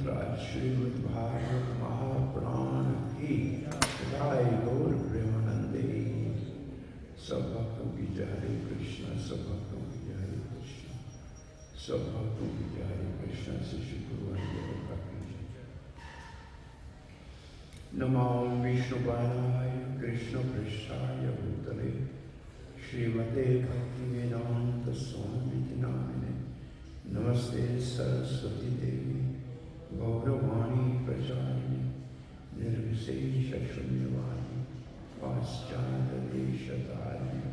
ग्रंथराज श्रीमद् भागवत महापुराण की जय। गौर प्रेमानंदे। सब भक्तों की जय हरे कृष्ण, सब भक्तों की जय हरे कृष्ण, सब भक्तों की जय हरे कृष्ण। शिष्य गुरु का नमो विष्णुपादाय कृष्ण पृष्ठाय भूतले श्रीमते भक्ति वेदांत स्वामी नामिने नमस्ते सरस्वती देवी गौरवाणी प्रचारिणी निर्विशेष शून्यवाणी पाश्चात्य देशतारिणी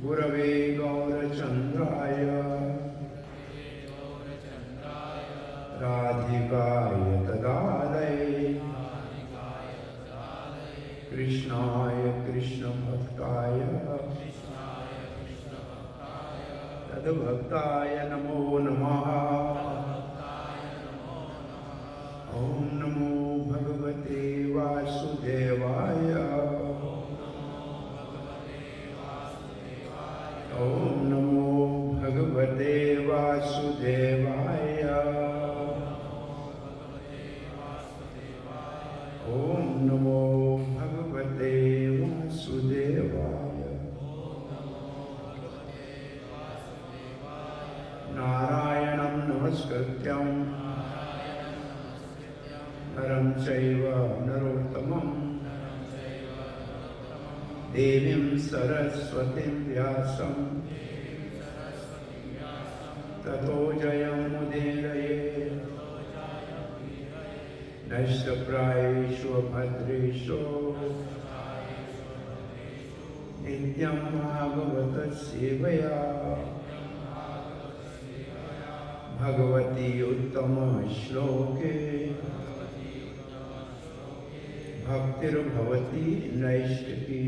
गुरवे गौरचंद्राय राधिकाय तदालये कृष्णाय कृष्ण भक्ताय तद्भक्ताय नमो नमः। ओम नमो भगवते वासुदेवाय। ओम नमो भगवते वासुदेवाय। ओम नमो भगवते वासुदेवाय। नारायणं नमस्कृत्यं नरं चैव नरोत्तमं देवीं सरस्वतीं व्यासं ततो जयमुदीरये। नष्टप्रायेषु भद्रेषु नित्यं भागवत सेवया भगवती उत्तम श्लोके भक्तिर्भवती नैष्ठिकी।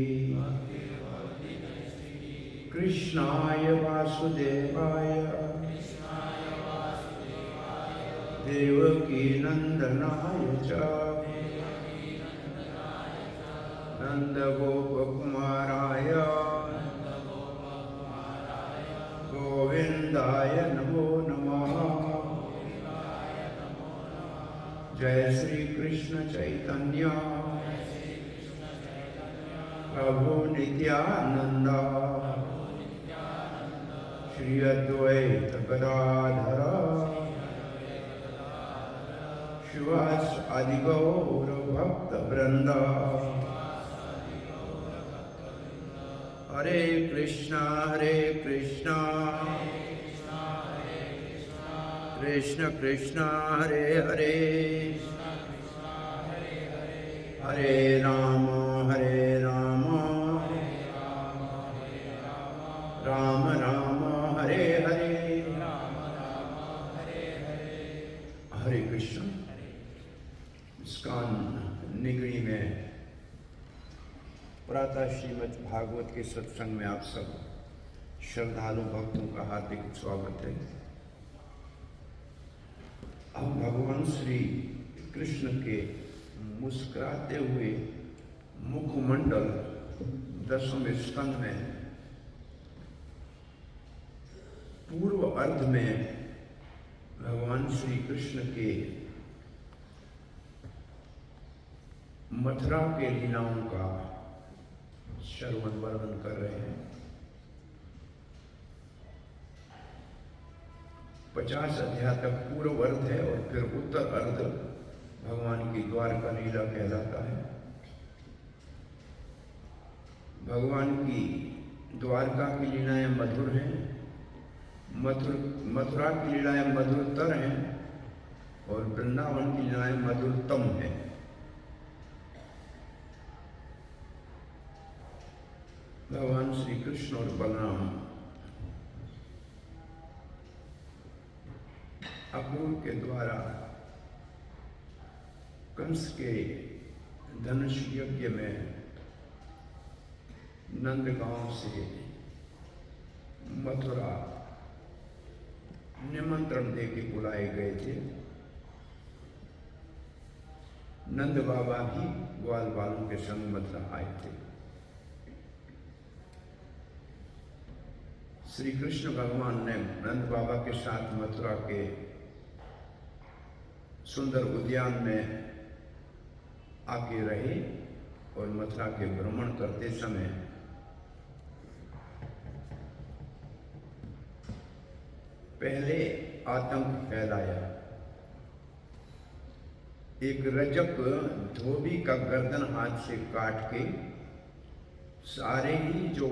कृष्णाय वासुदेवाय देवकी नंदनाय च नंदगोपकुमाराय गोविंदाय नमो नमः। जय श्री कृष्ण चैतन्य प्रभु नित्यानंद श्री अद्वैत गदाधर शिवास आदि गौर भक्त वृंद। हरे कृष्णा कृष्ण कृष्ण हरे हरे हरे राम राम राम हरे हरे। हरे कृष्ण। इस्कॉन निगड़ी में प्रातः श्रीमद् भागवत के सत्संग में आप सब श्रद्धालु भक्तों का हार्दिक स्वागत है। अब भगवान श्री कृष्ण के मुस्कुराते हुए मुखमंडल 10वें स्कंद में पूर्व अर्ध में भगवान श्री कृष्ण के मथुरा के लीलाओं का श्रवण वर्णन कर रहे हैं। 50 अध्याय तक पूर्व अर्ध है और फिर उत्तर अर्ध भगवान की द्वारका लीला कहलाता है। भगवान की द्वारका की लीलाएं मधुर हैं, मथुरा की लीलाएं मधुरतर हैं और वृंदावन की लीलाएं मधुरतम हैं। भगवान श्री कृष्ण और बलराम अक्रूर के द्वारा कंस के धनुष यज्ञ में नंदगांव से मथुरा निमंत्रण दे के बुलाए गए थे। नंद बाबा भी ग्वाल बालों के संग मथुरा आए थे। श्री कृष्ण भगवान ने नंद बाबा के साथ मथुरा के सुंदर उद्यान में आके रहे और मथुरा के भ्रमण करते समय पहले आतंक फैलाया। एक रजक धोबी का गर्दन हाथ से काट के सारे ही जो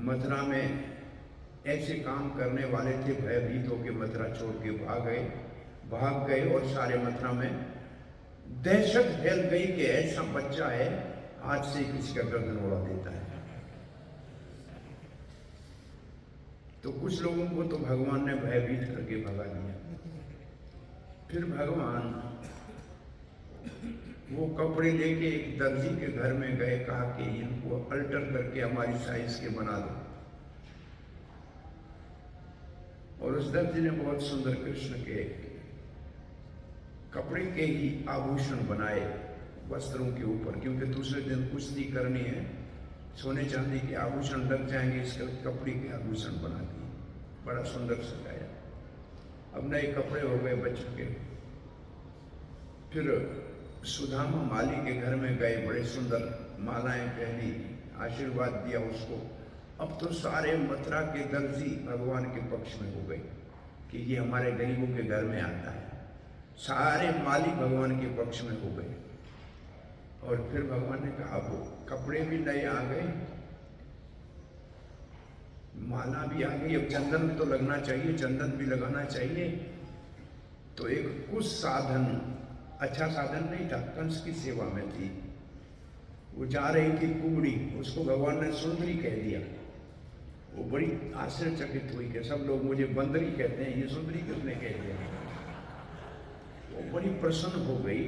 मथुरा में ऐसे काम करने वाले थे भयभीत होकर मथुरा छोड़ के भाग गए और सारे मथुरा में दहशत फैल गई कि ऐसा बच्चा है हाथ से किसी का गर्दन उड़ा देता है। तो कुछ लोगों को तो भगवान ने भयभीत करके भगा दिया। फिर भगवान वो कपड़े लेके एक दर्जी के घर में गए, कहा कि इनको अल्टर करके हमारी साइज के बना दो। और उस दर्जी ने बहुत सुंदर कृष्ण के कपड़े के ही आभूषण बनाए वस्त्रों के ऊपर, क्योंकि दूसरे दिन कुश्ती करनी है, सोने चांदी के आभूषण लग जाएंगे, इसके कपड़े के आभूषण बना दिए, बड़ा सुंदर सजाया। अब नए कपड़े हो गए बच्चों के। फिर सुदामा माली के घर में गए, बड़े सुंदर मालाएं पहनी, आशीर्वाद दिया उसको। अब तो सारे मथुरा के दर्जी भगवान के पक्ष में हो गए कि ये हमारे गरीबों के घर में आता है। सारे माली भगवान के पक्ष में हो गए। और फिर भगवान ने कहा वो कपड़े भी नए आ गए, माला भी आ गई, अब चंदन तो लगना चाहिए, चंदन भी लगाना चाहिए। तो एक कुछ साधन, अच्छा साधन नहीं था, कंस की सेवा में थी, वो जा रही थी कुबड़ी, उसको भगवान ने सुंदरी कह दिया। वो बड़ी आश्चर्यचकित हुई कि सब लोग मुझे बंदरी कहते हैं, ये सुंदरी किसने कह दिया। वो बड़ी प्रसन्न हो गई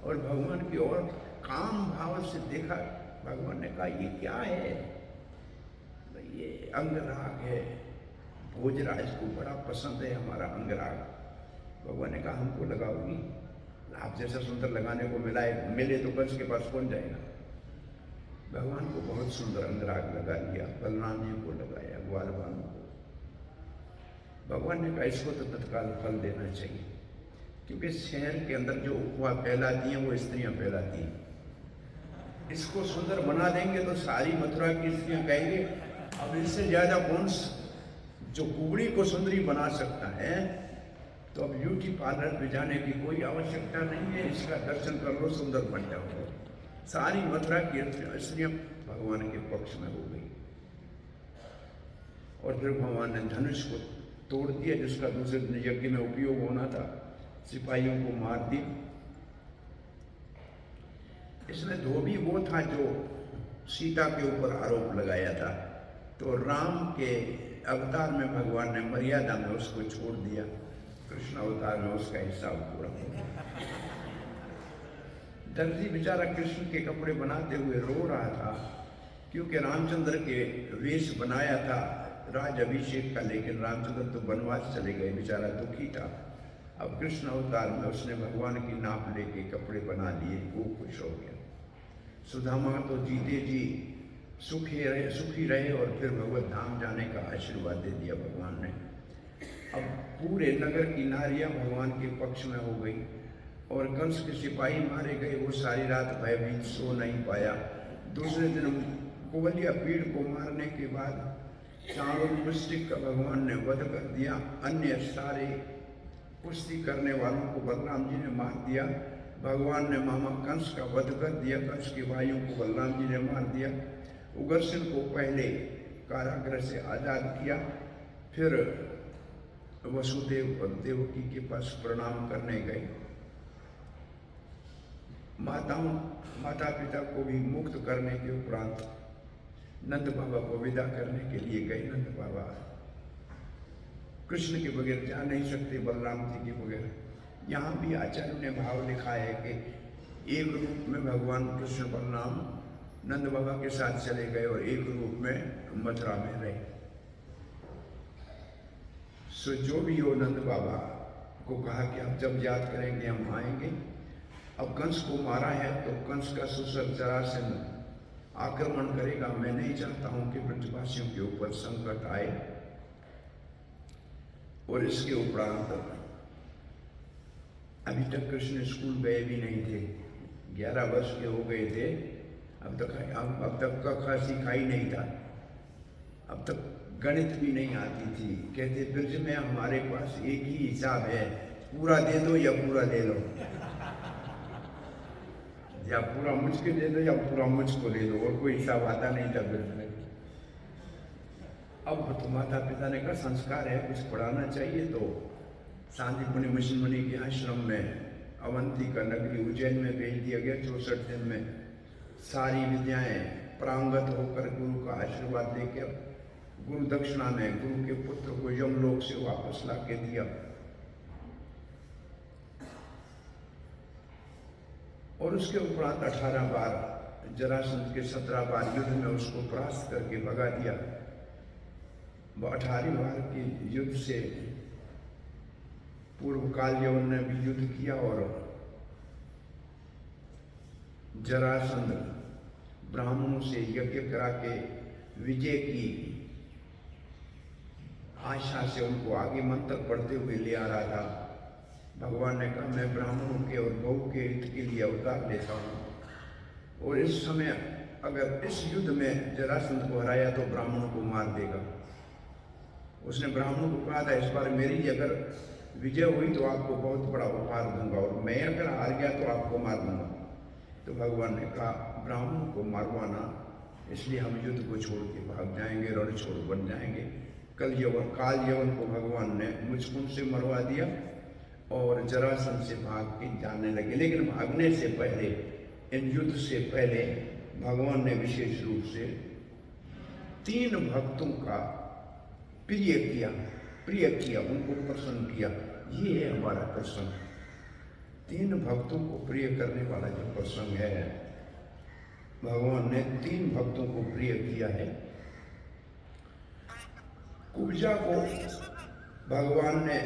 और भगवान की ओर काम भाव से देखा। भगवान ने कहा ये क्या है, ये अंगराग है, भोजराज को बड़ा पसंद है हमारा अंगराग। भगवान ने कहा हमको लगाओगी, आप जैसा सुंदर लगाने को मिले तो कंस के पास कौन जाएगा। भगवान को बहुत सुंदर अंगराग लगा लिया, बलराम जी को लगाया, ग्वाल भानु को। भगवान ने कहा इसको तो तत्काल फल देना चाहिए, क्योंकि शहर के अंदर जो उपवा फैलाती हैं वो स्त्रियां फैलाती हैं। इसको सुंदर बना देंगे तो सारी मथुरा की स्त्रियां कहेंगे अब इससे ज्यादा कौन जो कुबड़ी को सुंदरी बना सकता है, तो अब ब्यूटी पार्लर पे जाने की कोई आवश्यकता नहीं है, इसका दर्शन कर लो, सुंदर बन जाओगे। सारी मथुरा की स्त्रियां भगवान के पक्ष में हो गई। और फिर भगवान ने धनुष को तोड़ दिया, जिसका दूसरे दिन यज्ञ में उपयोग होना था, सिपाहियों को मार दिया। इसमें धोबी वो था जो सीता के ऊपर आरोप लगाया था, तो राम के अवतार में भगवान ने मर्यादा में उसको छोड़ दिया, कृष्ण अवतार में उसका हिसाब पूरा हो गया। दर्जी बेचारा कृष्ण के कपड़े बनाते हुए रो रहा था, क्योंकि रामचंद्र के वेश बनाया था राज अभिषेक का, लेकिन रामचंद्र तो वनवास चले गए, बेचारा दुखी था। अब कृष्ण अवतार में उसने भगवान की नाप लेके कपड़े बना लिए, वो खुश हो गया। सुदामा तो जीते जी सुखी रहे और फिर भगवत धाम जाने का आशीर्वाद दे दिया भगवान ने। अब पूरे नगर की नारियां भगवान के पक्ष में हो गई और कंस के सिपाही मारे गए। वो सारी रात भयभीत सो नहीं पाया। दूसरे दिन कुवलिया पीड़ को मारने के बाद चाणूर का भगवान ने वध कर दिया। अन्य सारे कुश्ती करने वालों को बलराम जी ने मार दिया। भगवान ने मामा कंस का वध कर दिया। कंस के भाइयों को बलराम जी ने मार दिया। उग्रसेन को पहले कारागृह से आजाद किया, फिर वसुदेव और देवकी के पास प्रणाम करने गए। माता पिता को भी मुक्त करने के उपरांत नंद बाबा को विदा करने के लिए गए। नंद बाबा कृष्ण के बगैर जा नहीं सकते, बलराम जी के बगैर। यहाँ भी आचार्य ने भाव लिखा है कि एक रूप में भगवान कृष्ण बलराम नंद बाबा के साथ चले गए और एक रूप में मथुरा में रहे। सो जो भी हो, नंद बाबा को कहा कि आप जब याद करेंगे हम आएंगे। अब कंस को मारा है तो कंस का सुसर जरासंध आक्रमण करेगा। मैं नहीं चाहता हूं कि ब्रजवासियों के ऊपर संकट आए। और इसके उपरांत अभी तक कृष्ण स्कूल गए भी नहीं थे, 11 वर्ष के हो गए थे। अब तक क ख सीखा ही नहीं था, अब तक गणित भी नहीं आती थी। कहते ब्रज में हमारे पास एक ही हिसाब है, पूरा दे दो या पूरा ले लो, या पूरा मुझको दे दो या पूरा मुझको दे दो, और कोई हिसाब आता नहीं था ब्रज में। अब तो माता पिता ने कहा संस्कार है, कुछ पढ़ाना चाहिए, तो शांतिपुनी मिशन मुनि के आश्रम में अवंती का नगरी उज्जैन में भेज दिया गया। 64 दिन में सारी विद्याएं प्रांगत होकर गुरु का आशीर्वाद लेकर गुरु दक्षिणा में गुरु के पुत्र को यमलोक से वापस ला के दिया। और उसके उपरांत 18 बार जरासंध के 17 बार युद्ध में उसको परास्त करके भगा दिया। 18 बार के युद्ध से पूर्व काल यवन ने भी युद्ध किया और जरासंध ब्राह्मणों से यज्ञ करा के विजय की आशा से उनको आगे मंत्र पढ़ते हुए ले आ रहा था। भगवान ने कहा मैं ब्राह्मणों के और गौ के हित के लिए अवतार लेता हूँ, और इस समय अगर इस युद्ध में जरासंध को हराया तो ब्राह्मणों को मार देगा। उसने ब्राह्मणों को कहा था इस बार मेरी अगर विजय हुई तो आपको बहुत बड़ा उपहार दूंगा, और मैं अगर हार गया तो आपको मार दूंगा। तो भगवान ने कहा ब्राह्मणों को मारवाना, इसलिए हम युद्ध को छोड़ के भाग जाएंगे, रण छोड़ बन जाएंगे। काल यवन को भगवान ने मुझकुंड से मरवा दिया और जरासंध से भाग के जाने लगे। लेकिन भागने से पहले, इन युद्ध से पहले भगवान ने विशेष रूप से 3 भक्तों का प्रिय किया, उनको प्रसन्न किया। ये है हमारा प्रसंग, 3 भक्तों को प्रिय करने वाला जो प्रसंग है, भगवान ने 3 भक्तों को प्रिय किया है। कुब्जा को भगवान ने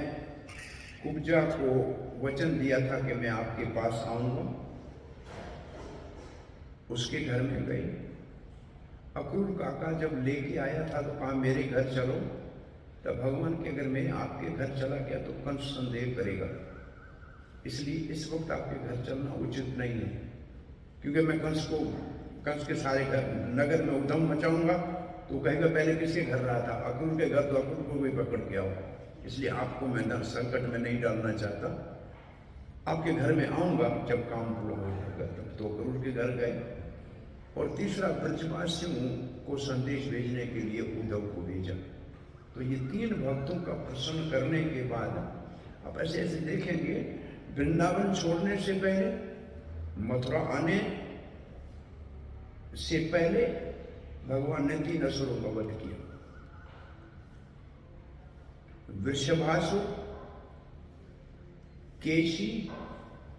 कुब्जा को वचन दिया था कि मैं आपके पास आऊंगा, उसके घर में गई। अक्रूर काका जब लेके आया था तो कहा मेरे घर चलो, तब भगवान के अगर मैं आपके घर चला गया तो कंस संदेह करेगा, इसलिए इस वक्त आपके घर चलना उचित नहीं है, क्योंकि मैं कंस के सारे घर नगर में उधम मचाऊंगा तो कहेगा पहले किसके घर रहा था, अक्रूर के घर, तो अक्रूर को भी पकड़ के आओ। इसलिए आपको मैं संकट में नहीं डालना चाहता, आपके घर में आऊंगा जब काम पूरा हो जाएगा तब। तो अक्रूर के घर गए। और तीसरा ब्रजवासियों को संदेश भेजने के लिए उद्धव को भेजा। तो ये 3 भक्तों का प्रसन्न करने के बाद आप ऐसे ऐसे देखेंगे, वृंदावन छोड़ने से पहले, मथुरा आने से पहले भगवान ने 3 असुरों का वध किया। वृषभासुर, केशी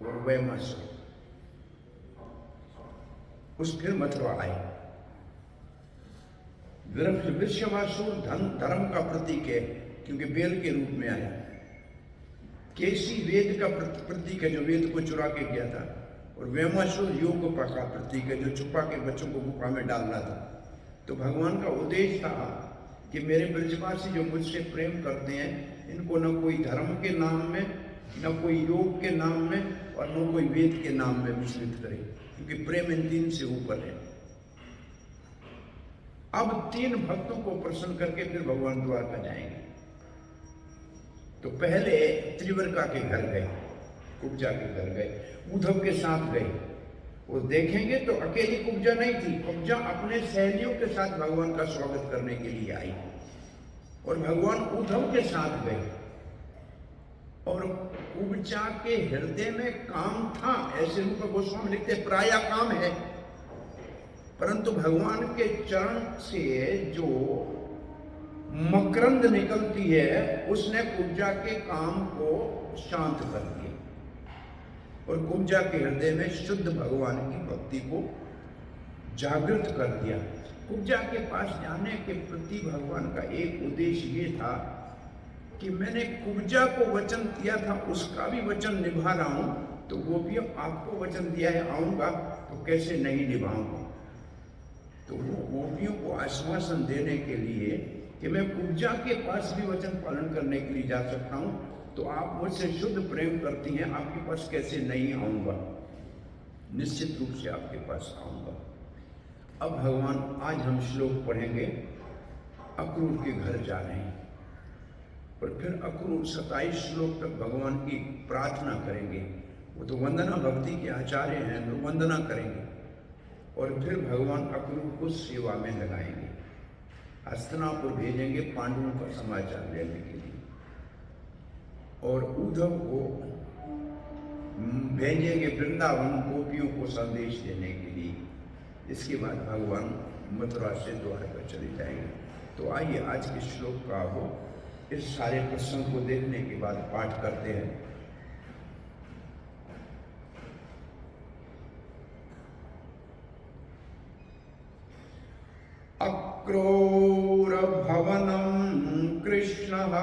और वैमासुर। उस फिर मथुरा आए। वृषभासुर धर्म का प्रतीक है क्योंकि बेल के रूप में आया। केशी वेद का प्रतीक है जो वेद को चुरा के गया था, और वैमासुर योग का प्रतीक है जो छुपा के बच्चों को गुफा में डालना था। तो भगवान का उद्देश्य था कि मेरे ब्रजवासी जो मुझसे प्रेम करते हैं, इनको न कोई धर्म के नाम में, न कोई योग के नाम में, और न कोई वेद के नाम में मिश्रित करे, क्योंकि प्रेम इन 3 से ऊपर है। अब 3 भक्तों को प्रसन्न करके फिर भगवान द्वारका जाएंगे। तो पहले त्रिवर्का के घर गए, कुब्जा के घर गए, उद्धव के साथ गए। वो देखेंगे तो अकेली कुब्जा नहीं थी, कुब्जा अपने सहेलियों के साथ भगवान का स्वागत करने के लिए आई, और भगवान उद्धव के साथ गए। और कुब्जा के हृदय में काम था, ऐसे रूप गोस्वामी लिखते प्राय काम है, परंतु भगवान के चरण से जो मकरंद निकलती है उसने कुब्जा के काम को शांत कर दिया, और कुब्जा के हृदय में शुद्ध भगवान की भक्ति को जागृत कर दिया। कुब्जा के पास जाने के प्रति भगवान का एक उद्देश्य ये था कि मैंने कुब्जा को वचन दिया था, उसका भी वचन निभा रहा हूं, तो गोपियों आपको वचन दिया है आऊंगा, तो कैसे नहीं निभाऊंगा। तो वो गोपियों को आश्वासन देने के लिए कि मैं कुब्जा के पास भी वचन पालन करने के लिए जा सकता हूँ, तो आप मुझसे शुद्ध प्रेम करती हैं, आपके पास कैसे नहीं आऊँगा? निश्चित रूप से आपके पास आऊँगा। अब भगवान आज हम श्लोक पढ़ेंगे, अक्रूर के घर जा रहे हैं और फिर अक्रूर 27 श्लोक तक भगवान की प्रार्थना करेंगे। वो तो वंदना भक्ति के आचार्य हैं, तो वंदना करेंगे और फिर भगवान अक्रूर को सेवा में लगाएंगे। हस्तिनापुर भेजेंगे पांडवों का समाचार लेने के लिए और उद्धव को भेजेंगे वृंदावन गोपियों को संदेश देने के लिए। इसके बाद भगवान मथुरा से द्वारका चले जाएंगे। तो आइए आज के श्लोक का हो इस सारे प्रसंग को देखने के बाद पाठ करते हैं। अक्रूर भवनं कृष्णः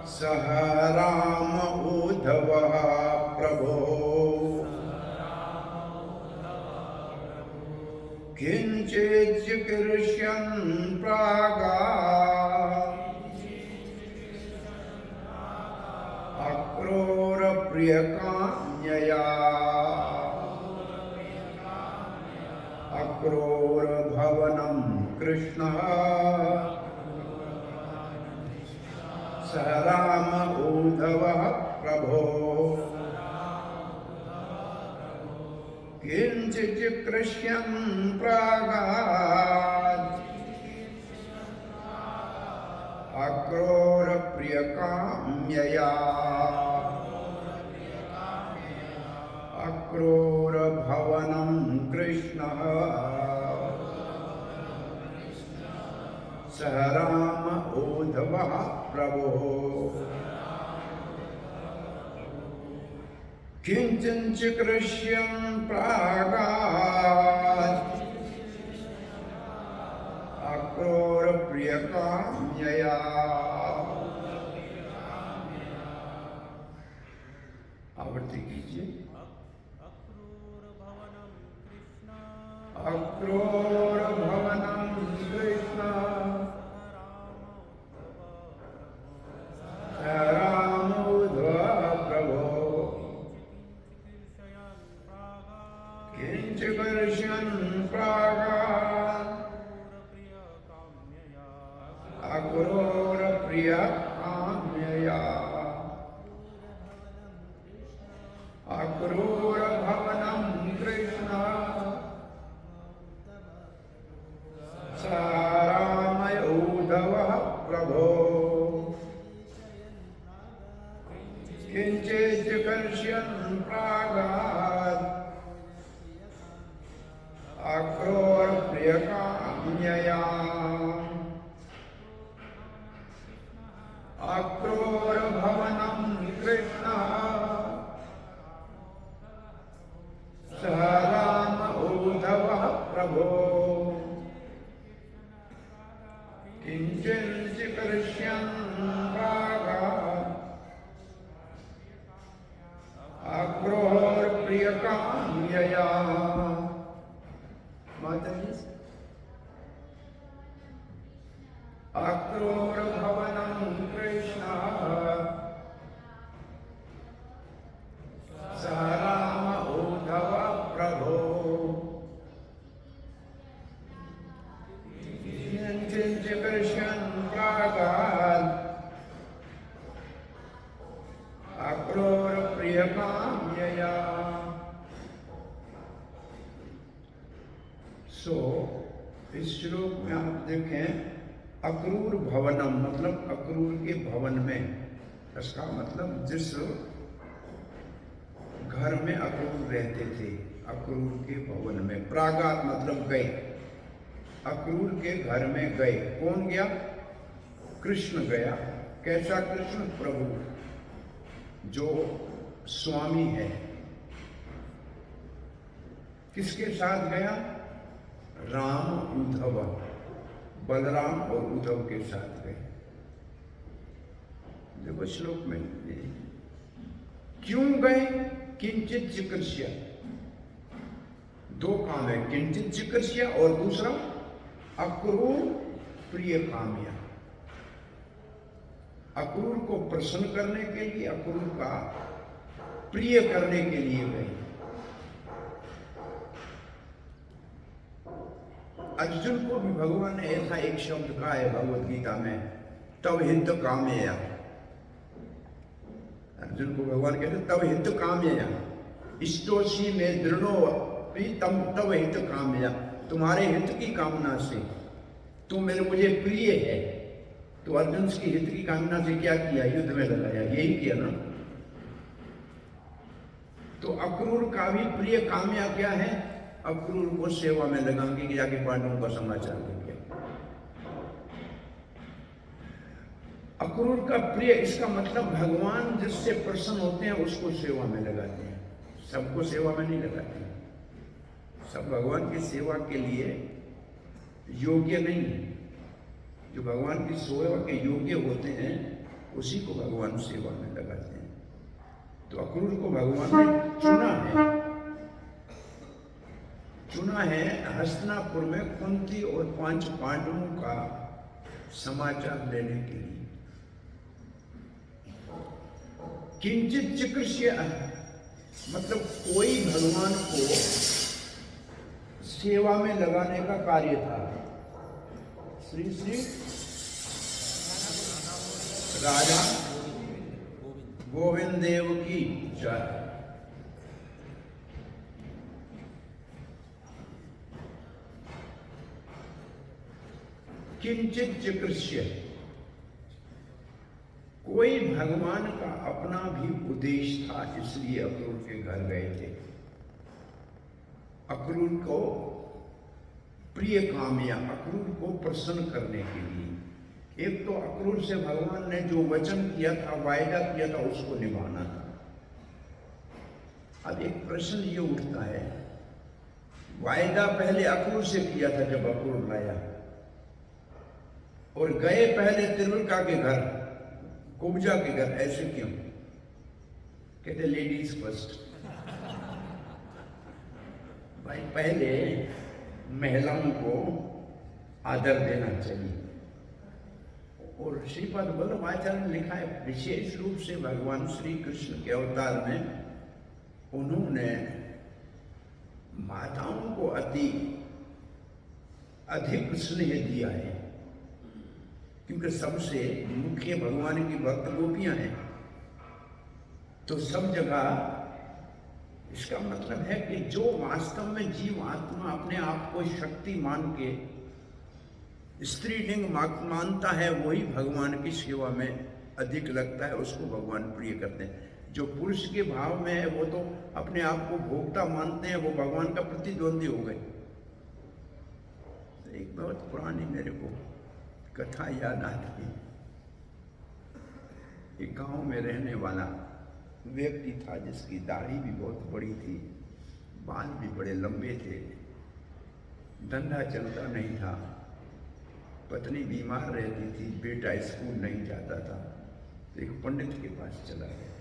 सह राम उद्धवः प्रभो किंचित् चिकीर्ष्यन् प्रागात् अक्रूर प्रियकाम्यया अक्रूर भवनं कृष्णः स राम उद्धवः प्रभो किंचित् चिकीर्ष्यन् प्रागात् अक्रूर प्रियकाम्यया अक्रूर भवनं कृष्णः स राम उद्धवः प्रभो किंचित् चिकीर्ष्यन् प्रागात् अक्रूर प्रियकाम्यया आवृत्ति कीजिए। अक्रूर भवनं कृष्ण राम उद्धव प्रभो किंचित् चिकीर्ष्यन् प्रागात् अक्रूर प्रियकाम्यया अक्रूर भवनं कृष्ण स राम उद्धवः प्रभो किंचित् चिकीर्ष्यन् प्रागात् अक्रूर प्रियकाम्यया अक्रूर भवनं कृष्ण स राम उद्धवः प्रभो किंचित् चिकीर्ष्यन् प्रागात् अक्रूर प्रियकाम्यया। माताजी अक्रूर भवनं कृष्ण स राम उद्धव प्रभो किंचित् चिकीर्ष्यन् प्रागात् अक्रूर प्रियकाम्यया। इस श्लोक में आप देखें अक्रूर भवनम मतलब अक्रूर के भवन में, इसका मतलब जिस घर में अक्रूर रहते थे अक्रूर के भवन में। प्रागात मतलब गए, अक्रूर के घर में गए। कौन गया? कृष्ण गया। कैसा कृष्ण? प्रभु जो स्वामी है। किसके साथ गया? राम उद्धव, बलराम और उद्धव के साथ गए। देखो श्लोक में क्यों गए? किंचित चिकीर्ष्य, दो काम है, किंचित चिकीर्ष्य और दूसरा अक्रूर प्रिय कामया। अक्रूर को प्रसन्न करने के लिए, अक्रूर का प्रिय करने के लिए गई। अर्जुन को भी भगवान ने ऐसा एक शब्द कहा है भगवत गीता में, तव हित कामया। अर्जुन को भगवान कहते तव हित कामया, इष्टोषी में दृढ़ो प्रीतम तव हित कामया। तुम्हारे हित की कामना से तुम मुझे प्रिय है। तो अर्जुन की हित की कामना से क्या किया? युद्ध में लगाया, यही किया ना। तो अक्रूर का भी प्रिय कामया क्या है? अक्रूर को सेवा में लगाएंगे कि जाके पांडवों का समाचार देंगे। अक्रूर का प्रिय, इसका मतलब भगवान जिससे प्रसन्न होते हैं उसको सेवा में लगाते हैं, सबको सेवा में नहीं लगाते। सब भगवान की सेवा के लिए योग्य नहीं है। जो भगवान की सेवा के योग्य होते हैं उसी को भगवान सेवा में लगाते हैं। तो अक्रूर को भगवान ने चुना है हस्तिनापुर में कुंती और 5 पांडवों का समाचार लेने के लिए। किंचित चिकृष्य मतलब कोई भगवान को सेवा में लगाने का कार्य था। श्री श्री राजा गोविंद देव की जय। किंचित चिकृष्य, कोई भगवान का अपना भी उद्देश्य था, इसलिए अक्रूर के घर गए थे। अक्रूर को प्रिय कामया, अक्रूर को प्रसन्न करने के लिए। एक तो अक्रूर से भगवान ने जो वचन किया था, वायदा किया था, उसको निभाना था। अब एक प्रश्न ये उठता है, वायदा पहले अक्रूर से किया था जब अक्रूर लाया, और गए पहले त्रिविक्रम के घर, कुब्जा के घर, ऐसे क्यों? कहते लेडीज फर्स्ट। भाई पहले महिलाओं को आदर देना चाहिए। और श्रीपाद वल्लभ आचार्य ने लिखा है, विशेष रूप से भगवान श्री कृष्ण के अवतार में उन्होंने माताओं को अधिक स्नेह दिया है, क्योंकि सबसे मुख्य भगवान की भक्त गोपियां हैं। तो सब जगह इसका मतलब है कि जो वास्तव में जीव आत्मा अपने आप को शक्ति मान के स्त्रीलिंग मानता है, वही भगवान की सेवा में अधिक लगता है, उसको भगवान प्रिय करते हैं। जो पुरुष के भाव में है वो तो अपने आप को भोक्ता मानते हैं, वो भगवान का प्रतिद्वंदी हो गए। तो एक बहुत पुरानी मेरे को कथा याद आती है। एक गांव में रहने वाला व्यक्ति था जिसकी दाढ़ी भी बहुत बड़ी थी, बाल भी बड़े लंबे थे, धंधा चलता नहीं था, पत्नी बीमार रहती थी, बेटा स्कूल नहीं जाता था। तो एक पंडित के पास चला गया।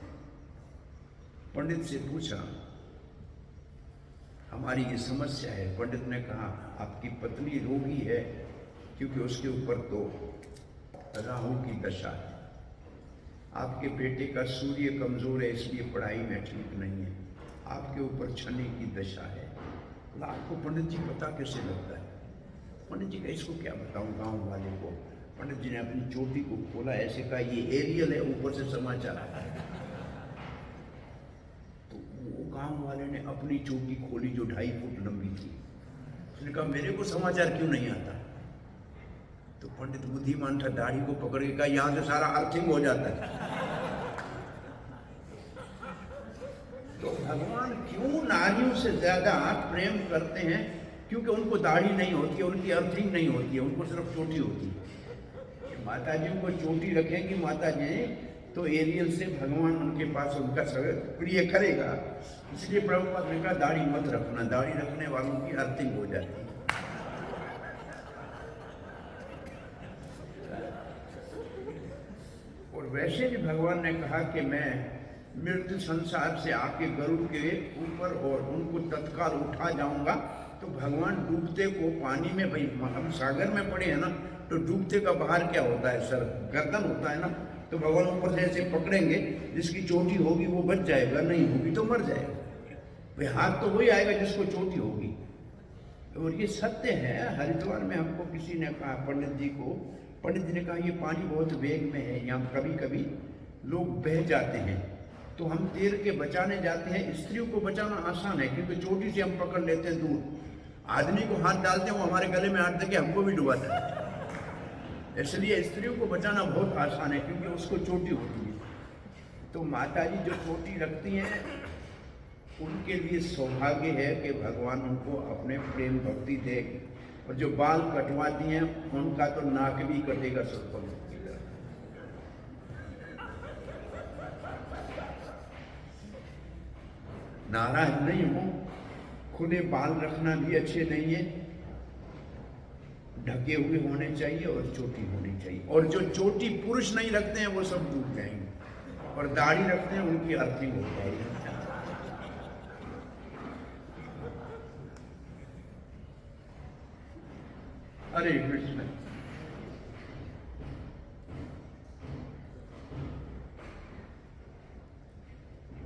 पंडित से पूछा, हमारी ये समस्या है। पंडित ने कहा, आपकी पत्नी रोगी है, क्योंकि उसके ऊपर तो राहु की दशा है। आपके बेटे का सूर्य कमजोर है, इसलिए पढ़ाई में ठीक नहीं है। आपके ऊपर शनि की दशा है। तो आपको पंडित जी पता कैसे लगता है? पंडित जी का इसको क्या बताऊं गांव वाले को। पंडित जी ने अपनी चोटी को खोला, ऐसे कहा, ये एरियल है, ऊपर से समाचार आता है। तो वो गांव वाले ने अपनी चोटी खोली जो 2.5 फुट लंबी थी। उसने कहा, मेरे को समाचार क्यों नहीं आता? तो पंडित बुद्धिमान था, दाढ़ी को पकड़ के कहा, यहां से सारा अर्थिंग हो जाता है। तो भगवान क्यों नारियों से ज्यादा प्रेम करते हैं? क्योंकि उनको दाढ़ी नहीं होती है, उनकी अर्थिंग नहीं होती है, उनको सिर्फ चोटी होती है। माता जी को चोटी रखेंगी माता जी, तो एरियल से भगवान उनके पास उनका प्रिय करेगा। इसलिए प्रभुपाद ने कहा, दाढ़ी मत रखना, दाढ़ी रखने वालों की अर्थिंग हो जाती है। और वैसे भी भगवान ने कहा कि मैं मृत्यु संसार से आके गरुड़ के ऊपर और उनको तत्काल उठा जाऊंगा। तो भगवान डूबते को पानी में, भाई हम सागर में पड़े हैं ना, तो डूबते का बाहर क्या होता है, सर गर्दन होता है ना। तो भगवान ऊपर से ऐसे पकड़ेंगे, जिसकी चोटी होगी वो बच जाएगा, नहीं होगी तो मर जाएगा। भाई हाथ तो वही आएगा जिसको चोटी होगी। और ये सत्य है। हरिद्वार में हमको किसी ने कहा, पंडित जी ने कहा ये पानी बहुत वेग में है, यहाँ कभी कभी लोग बह जाते हैं, तो हम तैर के बचाने जाते हैं। स्त्रियों को बचाना आसान है, क्योंकि चोटी से हम पकड़ लेते हैं दूर। आदमी को हाथ डालते हैं, वो हमारे गले में हाथ देके हमको भी डुबाता है। इसलिए स्त्रियों को बचाना बहुत आसान है, क्योंकि उसको चोटी होती है। तो माता जी जो चोटी रखती हैं, उनके लिए सौभाग्य है कि भगवान उनको अपने प्रेम भक्ति दे। और जो बाल कटवाती हैं, उनका तो नाक भी कटेगा सबको। नाराज नहीं हूं, खुले बाल रखना भी अच्छे नहीं है, ढके हुए होने चाहिए और चोटी होनी चाहिए। और जो चोटी पुरुष नहीं रखते हैं वो सब डूब जाएंगे, और दाढ़ी रखते हैं उनकी अर्थिंग हो जाएगी। हरे कृष्ण।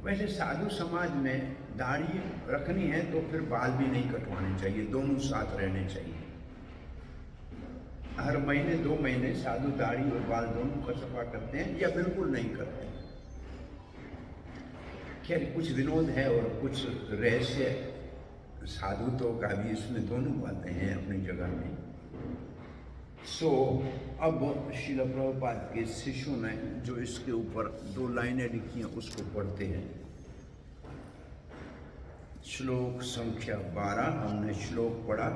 वैसे साधु समाज में दाढ़ी रखनी है तो फिर बाल भी नहीं कटवाने चाहिए, दोनों साथ रहने चाहिए। हर महीने 2 महीने साधु दाढ़ी और बाल दोनों का सफा करते हैं, या बिल्कुल नहीं करते। खैर कुछ विनोद है और कुछ रहस्य साधुत्व का भी इसमें दोनों बातें हैं अपनी जगह में। अब श्रील प्रभुपाद के शिष्यों ने जो इसके ऊपर 2 लाइनें लिखी हैं उसको पढ़ते हैं। श्लोक संख्या 12 हमने श्लोक पढ़ा।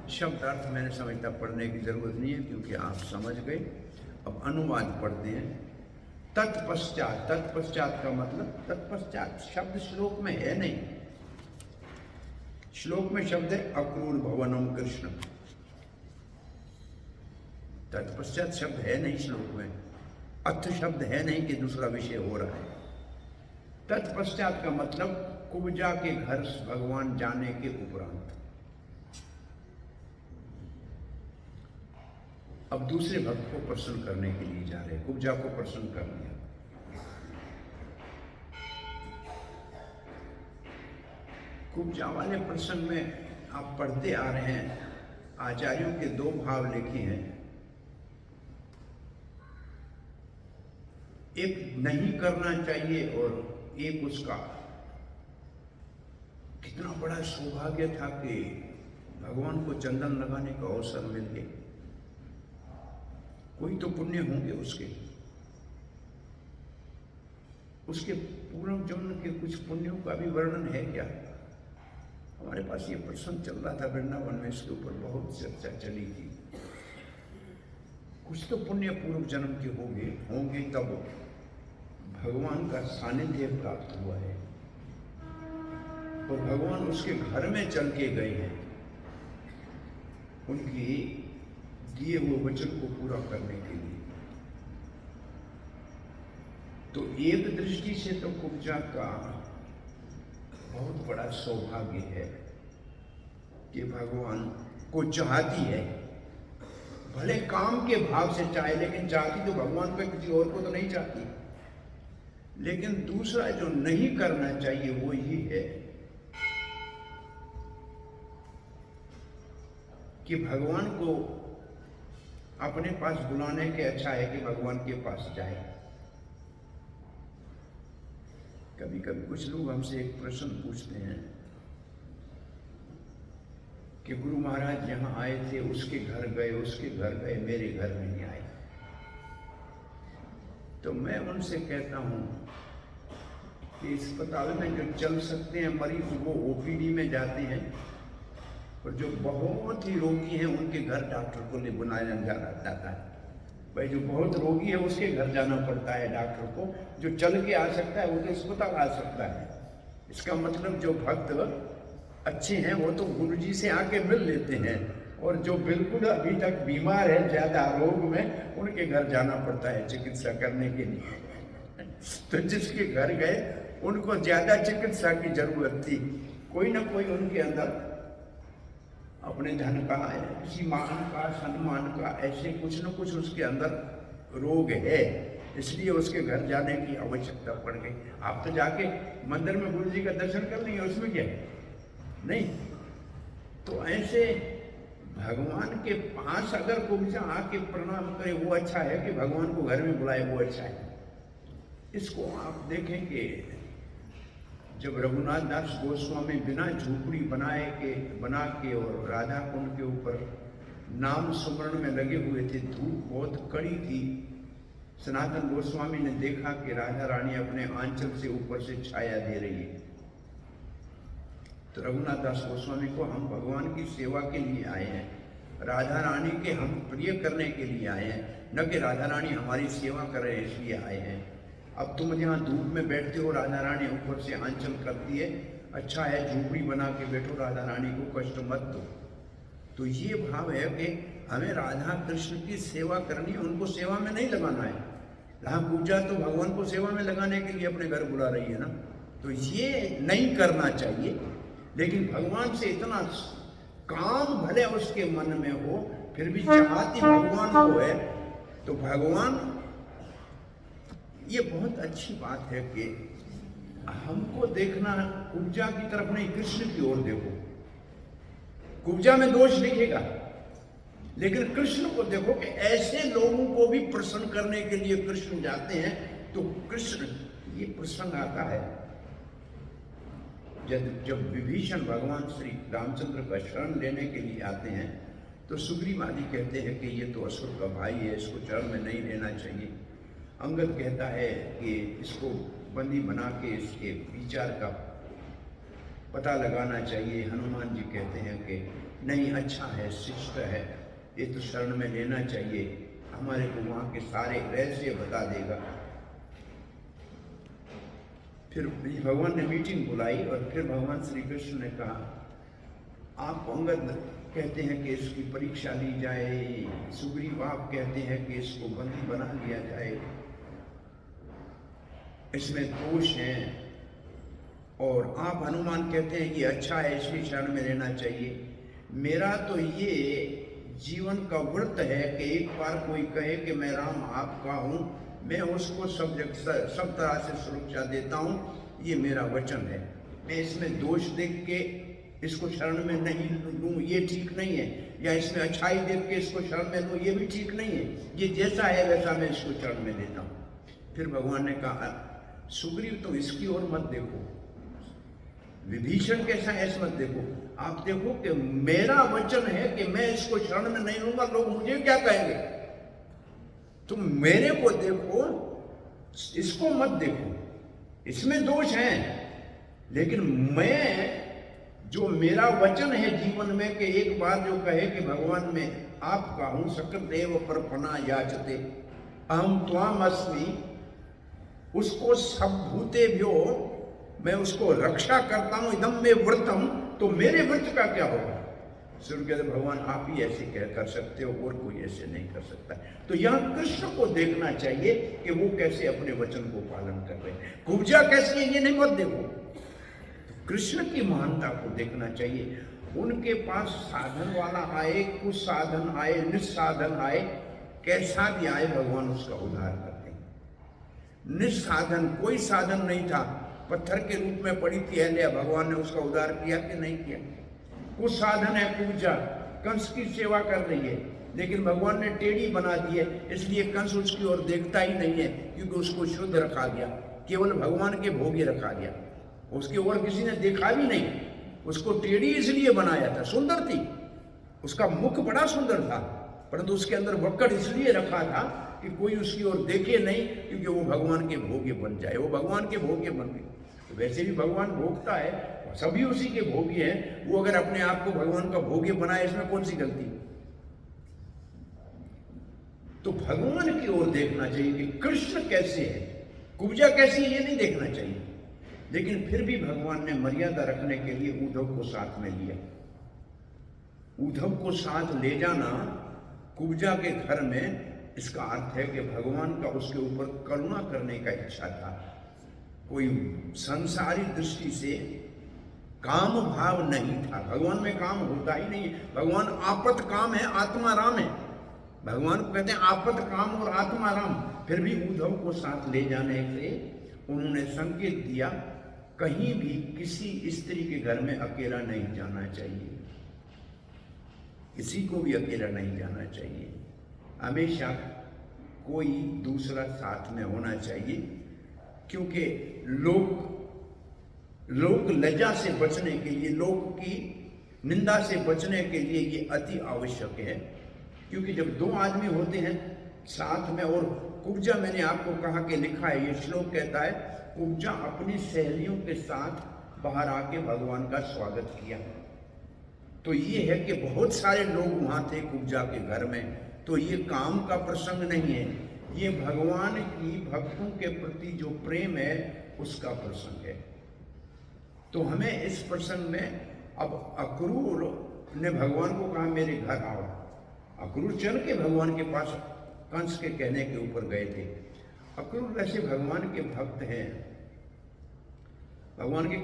शब्द अर्थ मैंने समझता पढ़ने की जरूरत नहीं है, क्योंकि आप समझ गए। अब अनुवाद पढ़ते हैं। तत्पश्चात, तत्पश्चात का मतलब, तत्पश्चात शब्द श्लोक में है नहीं। श्लोक में शब्द है अक्रूर भवनम कृष्ण। तत्पश्चात शब्द है नहीं श्लोक में, अथ शब्द है नहीं कि दूसरा विषय हो रहा है। तत्पश्चात का मतलब कुब्जा के घर भगवान जाने के उपरांत। अब दूसरे भक्त को प्रसन्न करने के लिए जा रहे हैं, कुब्जा को प्रसन्न कर लिया। कुब्जा वाले प्रसंग में आप पढ़ते आ रहे हैं, आचार्यों के 2 भाव लिखे हैं। एक नहीं करना चाहिए और एक उसका कितना बड़ा सौभाग्य था कि भगवान को चंदन लगाने का अवसर मिल गया। कोई तो पुण्य होंगे उसके पूर्व जन्म के कुछ पुण्यों का भी वर्णन है क्या? हमारे पास ये प्रसंग चल रहा था वृंदावन में, इसके ऊपर बहुत चर्चा चली थी। कुछ तो पुण्य पूर्व जन्म के होंगे तब भगवान का सानिध्य प्राप्त हुआ है, और भगवान उसके घर में चल के गए हैं उनकी दिए हुए वचन को पूरा करने के लिए। तो एक दृष्टि से तो कुब्जा का बहुत बड़ा सौभाग्य है कि भगवान को चाहती है, भले काम के भाव से चाहे, लेकिन चाहती तो भगवान पे, किसी और को तो नहीं चाहती। लेकिन दूसरा जो नहीं करना चाहिए वो ये है कि भगवान को अपने पास बुलाने के अच्छा है कि भगवान के पास जाए। कभी कभी कुछ लोग हमसे एक प्रश्न पूछते हैं कि गुरु महाराज यहाँ आए थे, उसके घर गए, मेरे घर नहीं आए। तो मैं उनसे कहता हूँ कि अस्पताल में जो चल सकते हैं मरीज वो ओपीडी में जाते हैं, और जो बहुत ही रोगी हैं उनके घर डॉक्टर को बुलाया जाता है। भाई जो बहुत रोगी है उसके घर जाना पड़ता है डॉक्टर को, जो चल के आ सकता है वो तो अस्पताल आ सकता है। इसका मतलब जो भक्त अच्छे हैं वो तो गुरु जी से आके मिल लेते हैं, और जो बिल्कुल अभी तक बीमार है, ज्यादा रोग में, उनके घर जाना पड़ता है चिकित्सा करने के लिए। तो जिसके घर गए उनको ज्यादा चिकित्सा की जरूरत थी, कोई ना कोई उनके अंदर अपने धन का, किसी मान का, सम्मान का, ऐसे कुछ न कुछ उसके अंदर रोग है, इसलिए उसके घर जाने की आवश्यकता पड़ गई। आप तो जाके मंदिर में गुरु जी का दर्शन कर लेंगे, उसमें क्या है? नहीं। तो ऐसे भगवान के पास अगर कोई आके प्रणाम करे वो अच्छा है कि भगवान को घर में बुलाए वो अच्छा है? इसको आप देखेंगे, जब रघुनाथ दास गोस्वामी बिना झोपड़ी बना के और राधा कुंड के ऊपर नाम सुमरण में लगे हुए थे, धूप बहुत कड़ी थी, सनातन गोस्वामी ने देखा कि राधा रानी अपने आंचल से ऊपर से छाया दे रही है। तो रघुनाथ दास गोस्वामी को, हम भगवान की सेवा के लिए आए हैं, राधा रानी के हम प्रिय करने के लिए आए हैं, न कि राधा रानी हमारी सेवा करे इसलिए आए हैं। अब तुम यहाँ धूप में बैठते हो, राधा रानी ऊपर से आंचल करती है, अच्छा है झोपड़ी बना के बैठो, राधा रानी को कष्ट मत दो। तो ये भाव है कि हमें राधा कृष्ण की सेवा करनी है, उनको सेवा में नहीं लगाना है। यहाँ पूजा तो भगवान को सेवा में लगाने के लिए अपने घर बुला रही है ना, तो ये नहीं करना चाहिए। लेकिन भगवान से इतना काम भले उसके मन में हो, फिर भी चाहती भगवान को है, तो भगवान, ये बहुत अच्छी बात है कि हमको देखना कुब्जा की तरफ नहीं, कृष्ण की ओर देखो। कुब्जा में दोष दिखेगा, लेकिन कृष्ण को देखो कि ऐसे लोगों को भी प्रसन्न करने के लिए कृष्ण जाते हैं। तो कृष्ण, ये प्रसंग आता है जब विभीषण भगवान श्री रामचंद्र का शरण लेने के लिए आते हैं, तो सुग्रीव आदि कहते हैं कि ये तो असुर का भाई है, इसको चरण में नहीं लेना चाहिए। अंगद कहता है कि इसको बंदी बना के इसके विचार का पता लगाना चाहिए। हनुमान जी कहते हैं कि नहीं, अच्छा है, शिष्ट है, ये तो शरण में लेना चाहिए, हमारे को वहाँ के सारे रहस्य बता देगा। फिर भगवान ने मीटिंग बुलाई और फिर भगवान श्री कृष्ण ने कहा, आप अंगद कहते हैं कि इसकी परीक्षा ली जाए, सुग्रीव आप कहते हैं कि इसको बंदी बना लिया जाए, इसमें दोष हैं, और आप हनुमान कहते हैं कि अच्छा है, इसलिए शरण में लेना चाहिए। मेरा तो ये जीवन का व्रत है कि एक बार कोई कहे कि मैं राम आपका हूँ, मैं उसको सब तरह से सुरक्षा देता हूँ, ये मेरा वचन है। मैं इसमें दोष देख के इसको शरण में नहीं लूँ, ये ठीक नहीं है, या इसमें अच्छाई देख के इसको शरण में लूँ, ये भी ठीक नहीं है। ये जैसा है वैसा मैं इसको शरण में लेता हूँ। फिर भगवान ने कहा, सुग्रीव तो इसकी ओर मत देखो, विभीषण कैसा है ऐसा मत देखो, आप देखो कि मेरा वचन है कि मैं इसको शरण में नहीं लूंगा, लोग मुझे क्या कहेंगे। तुम मेरे को देखो, इसको मत देखो, इसमें दोष है, लेकिन मैं, जो मेरा वचन है जीवन में कि एक बार जो कहे कि भगवान में आपका हूं, सकल देव पर पना याचते अहम त्वाम अस्मि, उसको सब भूते भ्यो, मैं उसको रक्षा करता हूं, इदम में व्रतम, तो मेरे व्रत का क्या होगा। सूर्य कहते भगवान आप ही ऐसे कर सकते हो, और कोई ऐसे नहीं कर सकता। तो यहाँ कृष्ण को देखना चाहिए कि वो कैसे अपने वचन को पालन कर रहे हैं। कुब्जा कैसी है ये नहीं मत देखो, तो कृष्ण की महानता को देखना चाहिए। उनके पास साधन वाला आए, कुछ साधन आए, निस्साधन आए, कैसा भी आए भगवान उसका उद्धार करते हैं। निस्साधन, कोई साधन नहीं था, पत्थर के रूप में पड़ी थी अहल्या, भगवान ने उसका उद्धार किया कि नहीं किया। कुछ साधन है पूजा, कंस की सेवा कर रही है, लेकिन भगवान ने टेढ़ी बना दी है, इसलिए कंस उसकी ओर देखता ही नहीं है, क्योंकि उसको शुद्ध रखा गया, केवल भगवान के भोगे रखा गया, उसके ओर किसी ने देखा भी नहीं। उसको टेढ़ी इसलिए बनाया था, सुंदर थी, उसका मुख बड़ा सुंदर था, परंतु उसके अंदर वक्कड़ इसलिए रखा था कि कोई उसकी ओर देखे नहीं, क्योंकि वो भगवान के भोगे बन जाए, वो भगवान के भोगे बन गए। तो वैसे भी भगवान भोगता है, सभी उसी के भोगी हैं, वो अगर अपने आप को भगवान का भोगे बनाए, इसमें कौन सी गलती। तो भगवान की ओर देखना चाहिए कि कृष्ण कैसे है, कुब्जा कैसी है, ये नहीं देखना चाहिए। लेकिन फिर भी भगवान ने मर्यादा रखने के लिए उद्धव को साथ में लिया। उद्धव को साथ ले जाना कुब्जा के घर में, इसका अर्थ है कि भगवान का उसके ऊपर करुणा करने का इच्छा था। कोई संसारी दृष्टि से काम भाव नहीं था। भगवान में काम होता ही नहीं। भगवान आपत काम है, आत्मा राम है। भगवान को कहते हैं आपत काम और आत्मा राम। फिर भी उद्धव को साथ ले जाने से उन्होंने संकेत दिया, कहीं भी किसी स्त्री के घर में अकेला नहीं जाना चाहिए, किसी को भी अकेला नहीं जाना चाहिए, हमेशा कोई दूसरा साथ में होना चाहिए। क्योंकि लोक लज्जा से बचने के लिए, लोक की निंदा से बचने के लिए ये अति आवश्यक है। क्योंकि जब दो आदमी होते हैं साथ में, और कुब्जा मैंने आपको कहा कि लिखा है, ये श्लोक कहता है कुब्जा अपनी सहेलियों के साथ बाहर आके भगवान का स्वागत किया। तो ये है कि बहुत सारे लोग वहां थे कुब्जा के घर में। तो ये काम का प्रसंग नहीं है, ये भगवान की भक्तों के प्रति जो प्रेम है उसका प्रसंग है। तो हमें इस प्रसंग में, अब अक्रूर ने भगवान को कहा मेरे घर आओ। अक्रूर चल के भगवान के पास कंस के कहने के ऊपर गए थे। अक्रूर वैसे भगवान के भक्त हैं, भगवान के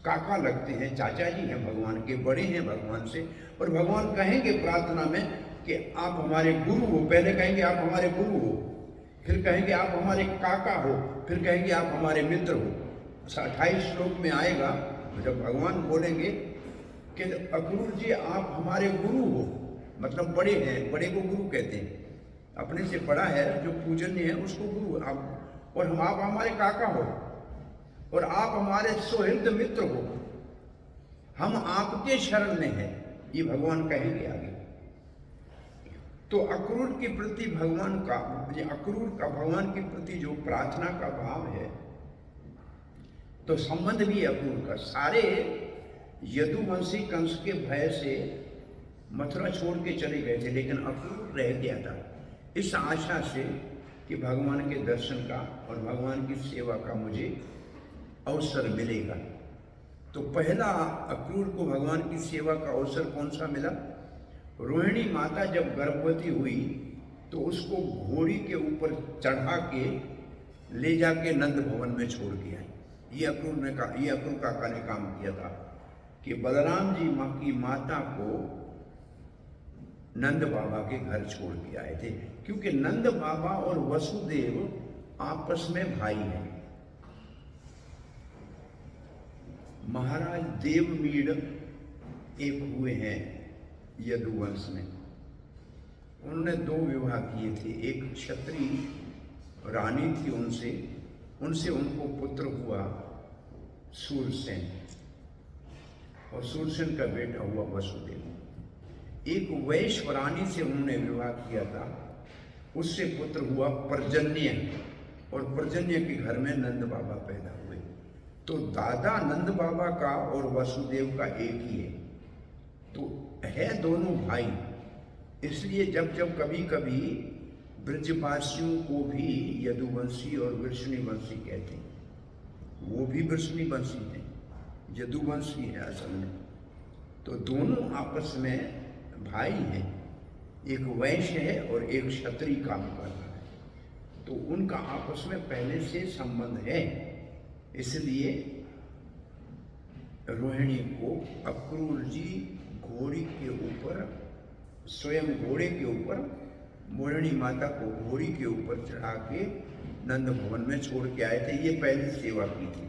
काका लगते हैं, चाचा जी हैं भगवान के, बड़े हैं भगवान से। और भगवान कहेंगे प्रार्थना में कि आप हमारे गुरु हो। पहले कहेंगे आप हमारे गुरु हो, फिर कहेंगे आप हमारे काका हो, फिर कहेंगे आप हमारे मित्र हो। 28 श्लोक में आएगा जब भगवान बोलेंगे कि अक्रूर जी आप हमारे गुरु हो, मतलब बड़े हैं, बड़े को गुरु कहते हैं। अपने से बड़ा है जो पूजनीय है उसको गुरु आप, और हम आप हमारे काका हो, और आप हमारे सुहृद मित्र हो, हम आपके शरण में हैं, ये भगवान कहेंगे आगे। तो अक्रूर के प्रति भगवान का, अक्रूर का भगवान के प्रति जो प्रार्थना का भाव है, तो संबंध भी अक्रूर का। सारे यदुवंशी कंस के भय से मथुरा छोड़ के चले गए थे, लेकिन अक्रूर रह गया था इस आशा से कि भगवान के दर्शन का और भगवान की सेवा का मुझे अवसर मिलेगा। तो पहला अक्रूर को भगवान की सेवा का अवसर कौन सा मिला? रोहिणी माता जब गर्भवती हुई तो उसको घोड़ी के ऊपर चढ़ा के ले जाके नंद भवन में छोड़ के आई। ये अक्रूर काका ने काम किया था कि बलराम जी माँ की माता को नंद बाबा के घर छोड़ के आए थे। क्योंकि नंद बाबा और वसुदेव आपस में भाई हैं। महाराज देवमीड एक हुए हैं यदुवंश में, उन्होंने 2 विवाह किए थे। एक क्षत्रिय रानी थी, उनसे उनको पुत्र हुआ सूरसेन, और सूरसेन का बेटा हुआ वसुदेव। एक वैश्य रानी से उन्होंने विवाह किया था, उससे पुत्र हुआ पर्जन्य, और पर्जन्य के घर में नंद बाबा पैदा हुए। तो दादा नंद बाबा का और वसुदेव का एक ही है, तो है दोनों भाई। इसलिए जब कभी कभी ब्रजवासियों को भी यदुवंशी और वृषणिवंशी कहते हैं, वो भी वृषणिवंशी हैं, यदुवंशी है असल में। तो दोनों आपस में भाई हैं, एक वैश्य है और एक क्षत्रिय काम कर रहा है, तो उनका आपस में पहले से संबंध है। इसलिए रोहिणी को अक्रूर जी घोड़ी के ऊपर, स्वयं घोड़े के ऊपर, मोहिनी माता को घोड़ी के ऊपर चढ़ा के नंद भवन में छोड़ के आए थे। ये पहली सेवा की थी।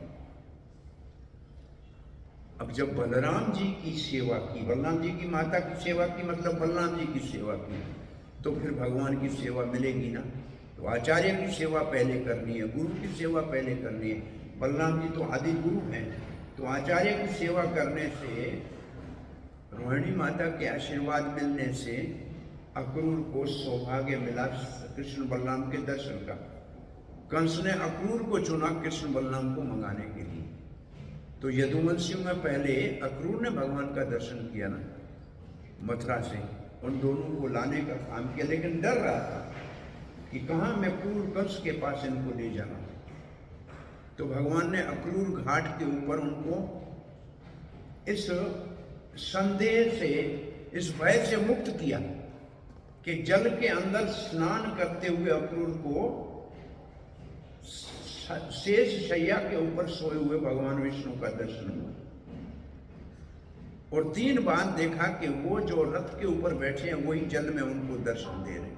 अब जब बलराम जी की सेवा की, बलराम जी की माता की सेवा की, मतलब बलराम जी की सेवा की, तो फिर भगवान की सेवा मिलेगी ना। तो आचार्य की सेवा पहले करनी है, गुरु की सेवा पहले करनी है। बलराम जी तो आदि गुरु हैं, तो आचार्य की सेवा करने से, रोहिणी माता के आशीर्वाद मिलने से अक्रूर को सौभाग्य मिला कृष्ण बलराम के दर्शन का। कंस ने अक्रूर को चुना कृष्ण बलराम को मंगाने के लिए। तो यदुवंशियों में पहले अक्रूर ने भगवान का दर्शन किया ना मथुरा से, उन दोनों को लाने का काम किया, लेकिन डर रहा था कि कहाँ मैं क्रूर कंस के पास इनको ले जाना। तो भगवान ने अक्रूर घाट के ऊपर उनको इस संदेह से, इस भय से मुक्त किया कि जल के अंदर स्नान करते हुए अक्रूर को शेष शैया के ऊपर सोए हुए भगवान विष्णु का दर्शन हुआ। और 3 बार देखा कि वो जो रथ के ऊपर बैठे हैं वही जल में उनको दर्शन दे रहे।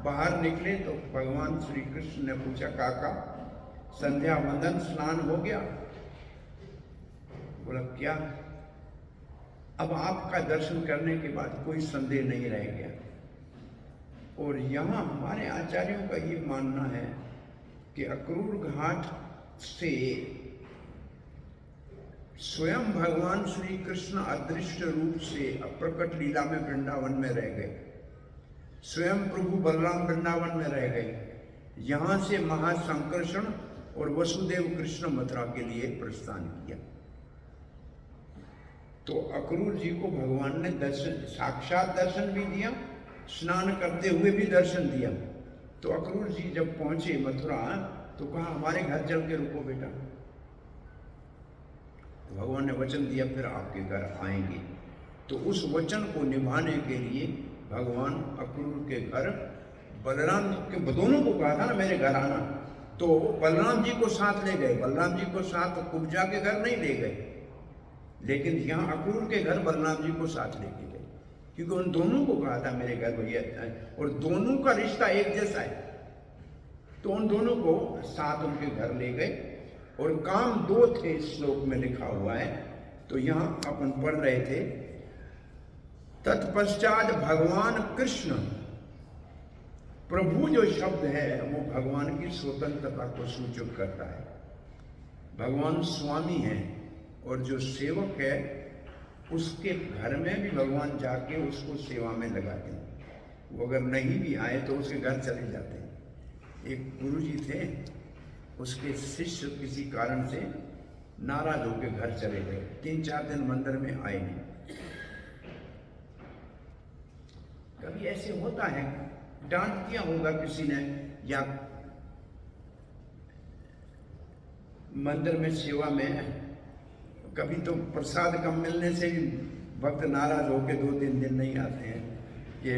बाहर निकले तो भगवान श्री कृष्ण ने पूछा, काका संध्या वंदन स्नान हो गया? बोला, क्या? अब आपका दर्शन करने के बाद कोई संदेह नहीं रह गया। और यहाँ हमारे आचार्यों का ये मानना है कि अक्रूर घाट से स्वयं भगवान श्री कृष्ण अदृश्य रूप से प्रकट लीला में वृंदावन में रह गए, स्वयं प्रभु बलराम वृंदावन में रह गए। यहाँ से महासंकर्षण और वसुदेव कृष्ण मथुरा के लिए प्रस्थान किया। तो अक्रूर जी को भगवान ने दर्शन, साक्षात दर्शन भी दिया, स्नान करते हुए भी दर्शन दिया। तो अक्रूर जी जब पहुंचे मथुरा तो कहा, हमारे घर चल के रुको बेटा। तो भगवान ने वचन दिया फिर आपके घर आएंगे। तो उस वचन को निभाने के लिए भगवान अक्रूर के घर बलराम के दोनों को कहा था ना मेरे घर आना, तो बलराम जी को साथ ले गए। बलराम जी को साथ कुब्जा के घर नहीं ले गए, लेकिन यहाँ अक्रूर के घर बलराम जी को साथ लेके गए, क्योंकि उन दोनों को कहा था मेरे घर भैया, और दोनों का रिश्ता एक जैसा है। तो उन दोनों को साथ उनके घर ले गए। और काम 2 थे, श्लोक में लिखा हुआ है, तो यहाँ अपन पढ़ रहे थे। तत्पश्चात भगवान कृष्ण, प्रभु जो शब्द है वो भगवान की स्वतंत्रता को सूचित करता है। भगवान स्वामी है और जो सेवक है उसके घर में भी भगवान जाके उसको सेवा में लगाते हैं। वो अगर नहीं भी आए तो उसके घर चले जाते हैं। एक गुरु जी थे, उसके शिष्य किसी कारण से नाराज होकर घर चले गए, 3-4 दिन मंदिर में आए नहीं। कभी ऐसे होता है, डांट दिया होगा किसी ने, या मंदिर में सेवा में कभी तो प्रसाद कम मिलने से भी भक्त नाराज होकर 2-3 दिन नहीं आते हैं कि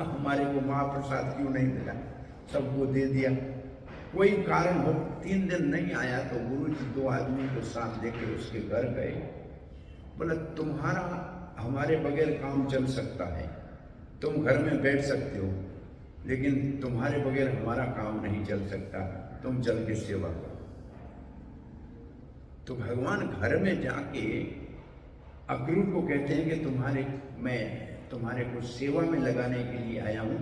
हमारे को महाप्रसाद क्यों नहीं मिला, सबको दे दिया। कोई कारण हो 3 दिन नहीं आया तो गुरु जी 2 आदमी को साथ लेके उसके घर गए। बोला, तुम्हारा हमारे बगैर काम चल सकता है, तुम घर में बैठ सकते हो, लेकिन तुम्हारे बगैर हमारा काम नहीं चल सकता, तुम चल के सेवा करो। तो भगवान घर में जाके अक्रूर को कहते हैं कि मैं तुम्हारे को सेवा में लगाने के लिए आया हूँ,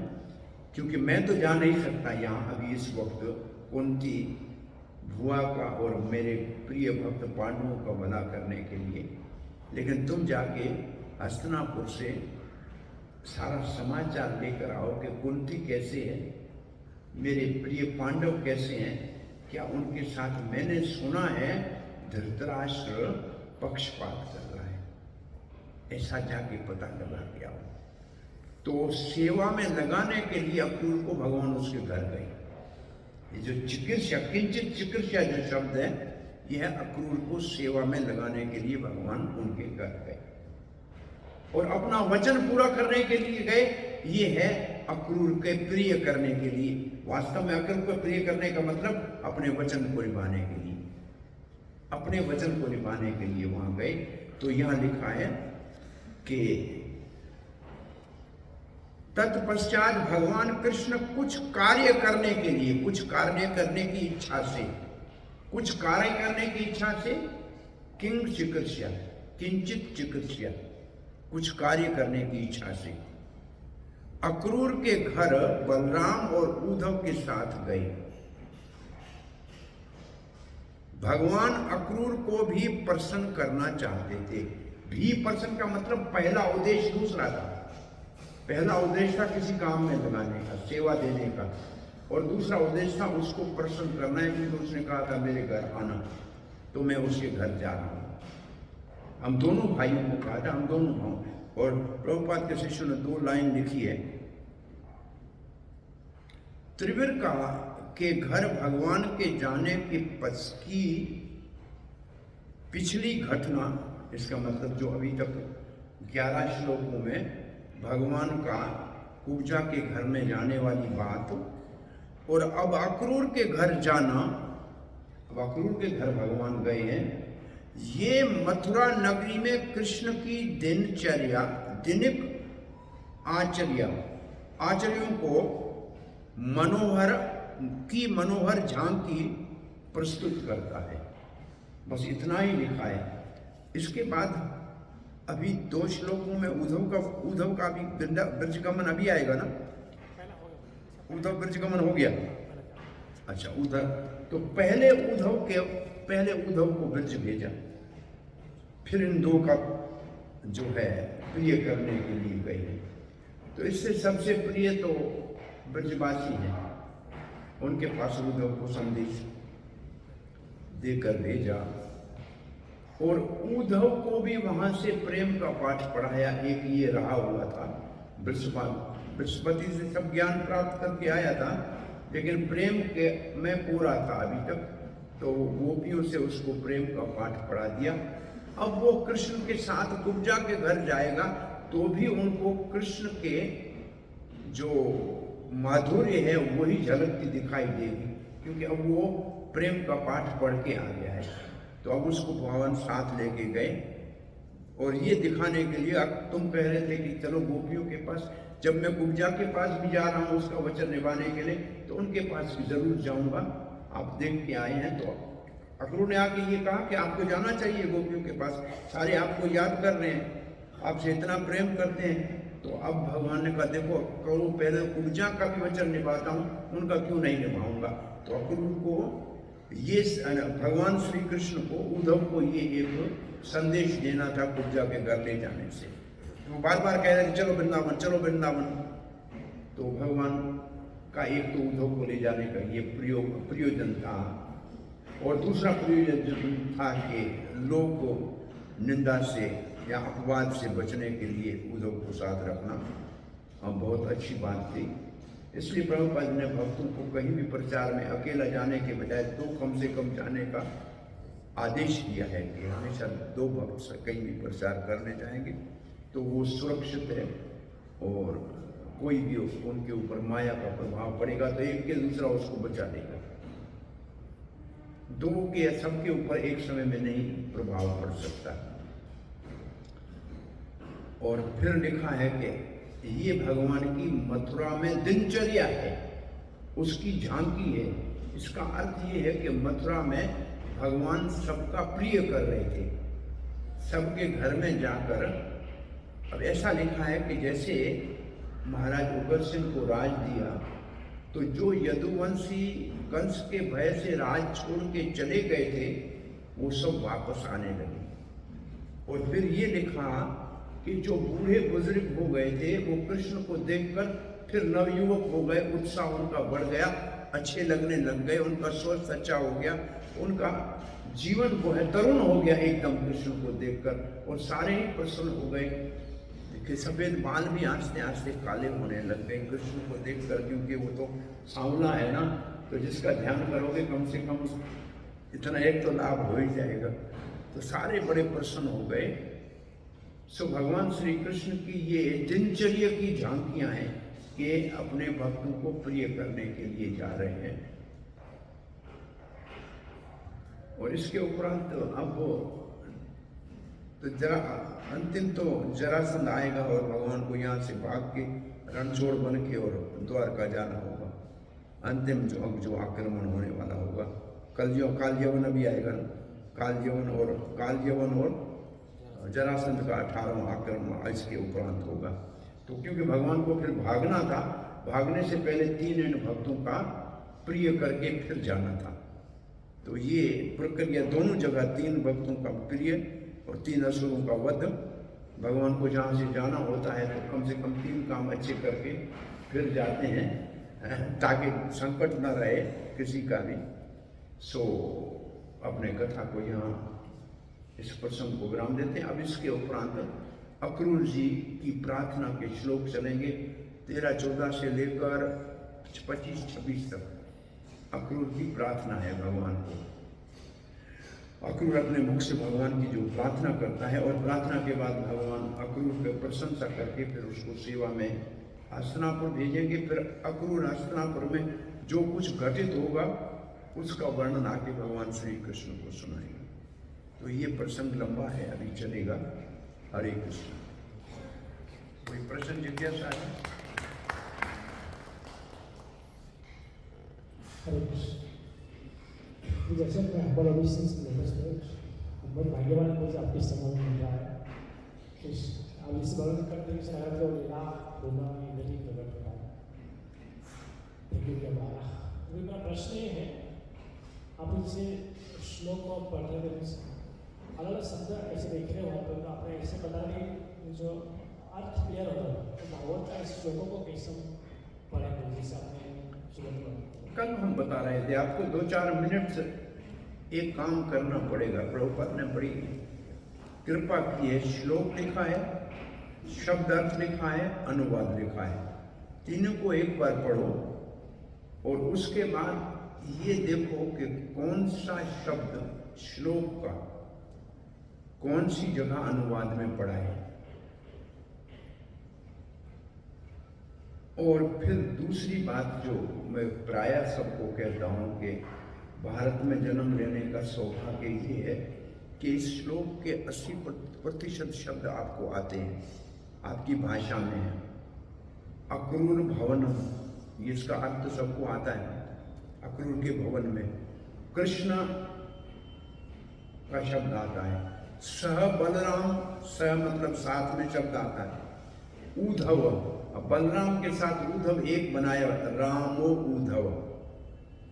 क्योंकि मैं तो जा नहीं सकता यहाँ अभी इस वक्त कुंती भुआ का और मेरे प्रिय भक्त पांडवों का भला करने के लिए, लेकिन तुम जाके हस्तिनापुर से सारा समाचार लेकर आओ कि कुंती कैसे है, मेरे प्रिय पांडव कैसे हैं, क्या उनके साथ मैंने सुना है धृतराष्ट्र पक्षपात कर रहा है, ऐसा जाके पता लगा के आओ। तो सेवा में लगाने के लिए अक्रूर को भगवान उसके घर गए। ये जो चिकित्सा, किंचित चिकित्सा जो शब्द है, यह अक्रूर को सेवा में लगाने के लिए भगवान उनके घर गए और अपना वचन पूरा करने के लिए गए। ये है अक्रूर के प्रिय करने के लिए। वास्तव में अक्रूर को प्रिय करने का मतलब अपने वचन को निभाने के लिए, अपने वचन को निभाने के लिए वहां गए। तो यहां लिखा है कि तत्पश्चात भगवान कृष्ण कुछ कार्य करने के लिए, कुछ कार्य करने की इच्छा से, कुछ कार्य करने की इच्छा से, किंग चिकित्सा, किंचित चिकित्सा, कुछ कार्य करने की इच्छा से अक्रूर के घर बलराम और उद्धव के साथ गए। भगवान अक्रूर को भी प्रसन्न करना चाहते थे। भी प्रसन्न का मतलब पहला उद्देश्य दूसरा था। पहला उद्देश्य था किसी काम में लगाने का, सेवा देने का, और दूसरा उद्देश्य था उसको प्रसन्न करना है, क्योंकि उसने कहा था मेरे घर आना, तो मैं उसके घर जा रहा हूँ। हम दोनों भाइयों को कहा था, हम दोनों भाई। और प्रभुपाद के शिष्यों ने 2 लाइन लिखी है। त्रिविक्रम के घर भगवान के जाने के पश्चात की पिछली घटना, इसका मतलब जो अभी तक 11 श्लोकों में भगवान का कुब्जा के घर में जाने वाली बात, और अब अक्रूर के घर जाना। अब अक्रूर के घर भगवान गए हैं, ये मथुरा नगरी में कृष्ण की दिनचर्या, दिनिक आचर्यों को मनोहर झांकी प्रस्तुत करता है। बस इतना ही लिखा है। इसके बाद अभी 2 श्लोकों में उद्धव का भी ब्रजगमन अभी आएगा ना। उद्धव ब्रजगमन हो गया। अच्छा, उद्धव तो पहले उद्धव को ब्रज भेजा, फिर इन 2 का जो है प्रिय करने के लिए गए। तो इससे सबसे प्रिय तो ब्रजवासी हैं, उनके पास उद्धव को संदेश देकर भेजा और उद्धव को भी वहां से प्रेम का पाठ पढ़ाया। एक ये रहा हुआ था, बृहस्पति से सब ज्ञान प्राप्त करके आया था, लेकिन प्रेम के में पूरा था अभी तक, तो गोपियों से उसको प्रेम का पाठ पढ़ा दिया। अब वो कृष्ण के साथ कुब्जा के घर जाएगा तो भी उनको कृष्ण के जो माधुर्य है वही झलकती दिखाई देगी, क्योंकि अब वो प्रेम का पाठ पढ़ के आ गया है। तो अब उसको भगवान साथ लेके गए और ये दिखाने के लिए, अब तुम कह रहे थे कि चलो गोपियों के पास, जब मैं कुब्जा के पास भी जा रहा हूँ उसका वचन निभाने के लिए, तो उनके पास भी जरूर जाऊंगा। आप देख के आए हैं। तो अक्रूर ने आके ये कहा कि आपको जाना चाहिए गोपियों के पास, सारे आपको याद कर रहे हैं, आपसे इतना प्रेम करते हैं। तो अब भगवान ने कहा देखो करो, पहले कुब्जा का भी वचन निभाता हूँ, उनका क्यों नहीं निभाऊंगा। तो अक्रूर को ये भगवान श्री कृष्ण को, उद्धव को ये एक संदेश देना था कुब्जा के घर ले जाने से। तो बार बार कह रहे थे चलो वृंदावन, चलो वृंदावन। तो भगवान का एक तो उद्धव को ले जाने का ये प्रयोजन था, और दूसरा प्रयोजन था कि लोग को निंदा से या अपवाद से बचने के लिए उद्धव को साथ रखना बहुत अच्छी बात थी। इसलिए प्रभुपाद ने भक्तों को कहीं भी प्रचार में अकेला जाने के बजाय 2 कम से कम जाने का आदेश दिया है कि हमेशा 2 भक्त से कहीं भी प्रचार करने जाएंगे तो वो सुरक्षित है, और कोई भी उनके ऊपर माया का प्रभाव पड़ेगा तो एक के दूसरा उसको बचा लेगा। 2 के सबके ऊपर एक समय में नहीं प्रभाव पड़ सकता। और फिर लिखा है कि ये भगवान की मथुरा में दिनचर्या है, उसकी झांकी है। इसका अर्थ ये है कि मथुरा में भगवान सबका प्रिय कर रहे थे, सबके घर में जाकर। अब ऐसा लिखा है कि जैसे महाराज उग्रसेन को राज दिया तो जो यदुवंशी कंस के भय से राज छोड़ के चले गए थे वो सब वापस आने लगे। और फिर ये लिखा कि जो बूढ़े बुजुर्ग हो गए थे वो कृष्ण को देखकर फिर नवयुवक हो गए, उत्साह उनका बढ़ गया, अच्छे लगने लग गए, उनका सोच सच्चा हो गया, उनका जीवन को है तरुण हो गया एकदम कृष्ण को देखकर, और सारे ही प्रसन्न हो गए कि सफेद बाल भी आस्ते आस्ते काले होने लग गए कृष्ण को देखकर, क्योंकि वो तो सांवला है ना, तो जिसका ध्यान करोगे कम से कम इतना एक तो लाभ हो ही जाएगा। तो सारे बड़े प्रसन्न हो गए। सो भगवान श्री कृष्ण की ये दिनचर्या की झांकियां हैं कि अपने भक्तों को प्रिय करने के लिए जा रहे हैं। और इसके उपरांत अब तो जरा अंतिम तो जरासंध आएगा और भगवान को यहाँ से भाग के रणछोड़ बन के और द्वारका जाना होगा। अंतिम जो आक्रमण होने वाला होगा, काल यवन भी आएगा ना, काल यवन और जरासंध का 18वां आक्रमण इसके उपरांत होगा। तो क्योंकि भगवान को फिर भागना था, भागने से पहले 3 भक्तों का प्रिय करके फिर जाना था। तो ये प्रक्रिया दोनों जगह 3 भक्तों का प्रिय और 3 असुरों का वध। भगवान को जहाँ से जाना होता है तो कम से कम 3 काम अच्छे करके फिर जाते हैं ताकि संकट न रहे किसी का भी। सो अपने कथा को यहाँ इस प्रसंग को विराम देते हैं। अब इसके उपरांत अक्रूर जी की प्रार्थना के श्लोक चलेंगे 13-14 से लेकर 25-26 तक। अक्रूर की प्रार्थना है भगवान को। अक्रूर अपने मुख से भगवान की जो प्रार्थना करता है, और प्रार्थना के बाद भगवान अक्रूर पर प्रशंसा करके फिर उसको सेवा में हस्तिनापुर भेजेंगे। फिर अक्रूर हस्तिनापुर में जो कुछ घटित होगा उसका वर्णन आके भगवान श्री कृष्ण को सुनाएंगे। तो ये प्रसंग लंबा है, अभी चलेगा। हरे कृष्ण। कोई प्रश्न जिज्ञासा है? हरे कृष्ण। जैसे मैं हम्बल ओबीसेंस लेटेस्ट में हम बहुत भाग्यवान को आपके समय में मिल रहा है। अब इस वर्णन करते हुए शहर को लेना होना इधर ही प्रकट हो रहा है। लेकिन हमारा मेरा प्रश्न ये है, आप इसे श्लोक को पढ़ रहे थे, अलग अलग शब्द ऐसे देख रहे हो तो आपने ऐसे बता कि जो अर्थ क्लियर होता है तो भागवत का इस श्लोकों को कैसे पढ़ेंगे, जैसे आपने शुरू कल हम बता रहे थे आपको 2-4 मिनट से एक काम करना पड़ेगा। प्रभुपाद ने बड़ी कृपा की है, श्लोक लिखा है, शब्द अर्थ लिखा है, अनुवाद लिखा है, तीनों को एक बार पढ़ो और उसके बाद ये देखो कि कौन सा शब्द श्लोक का कौन सी जगह अनुवाद में पड़ा है। और फिर दूसरी बात जो मैं प्रायः सबको कहता हूँ कि भारत में जन्म लेने का सौभाग्य ये है कि इस श्लोक के 80% शब्द आपको आते हैं, आपकी भाषा में है। अक्रूर भवनम, इसका अर्थ सबको आता है। अक्रूर के भवन में कृष्ण का शब्द आता है। सह बलराम, सह मतलब साथ में शब्द आता है। उद्धव, अब बलराम के साथ उद्धव एक बनाया, रामो उद्धव,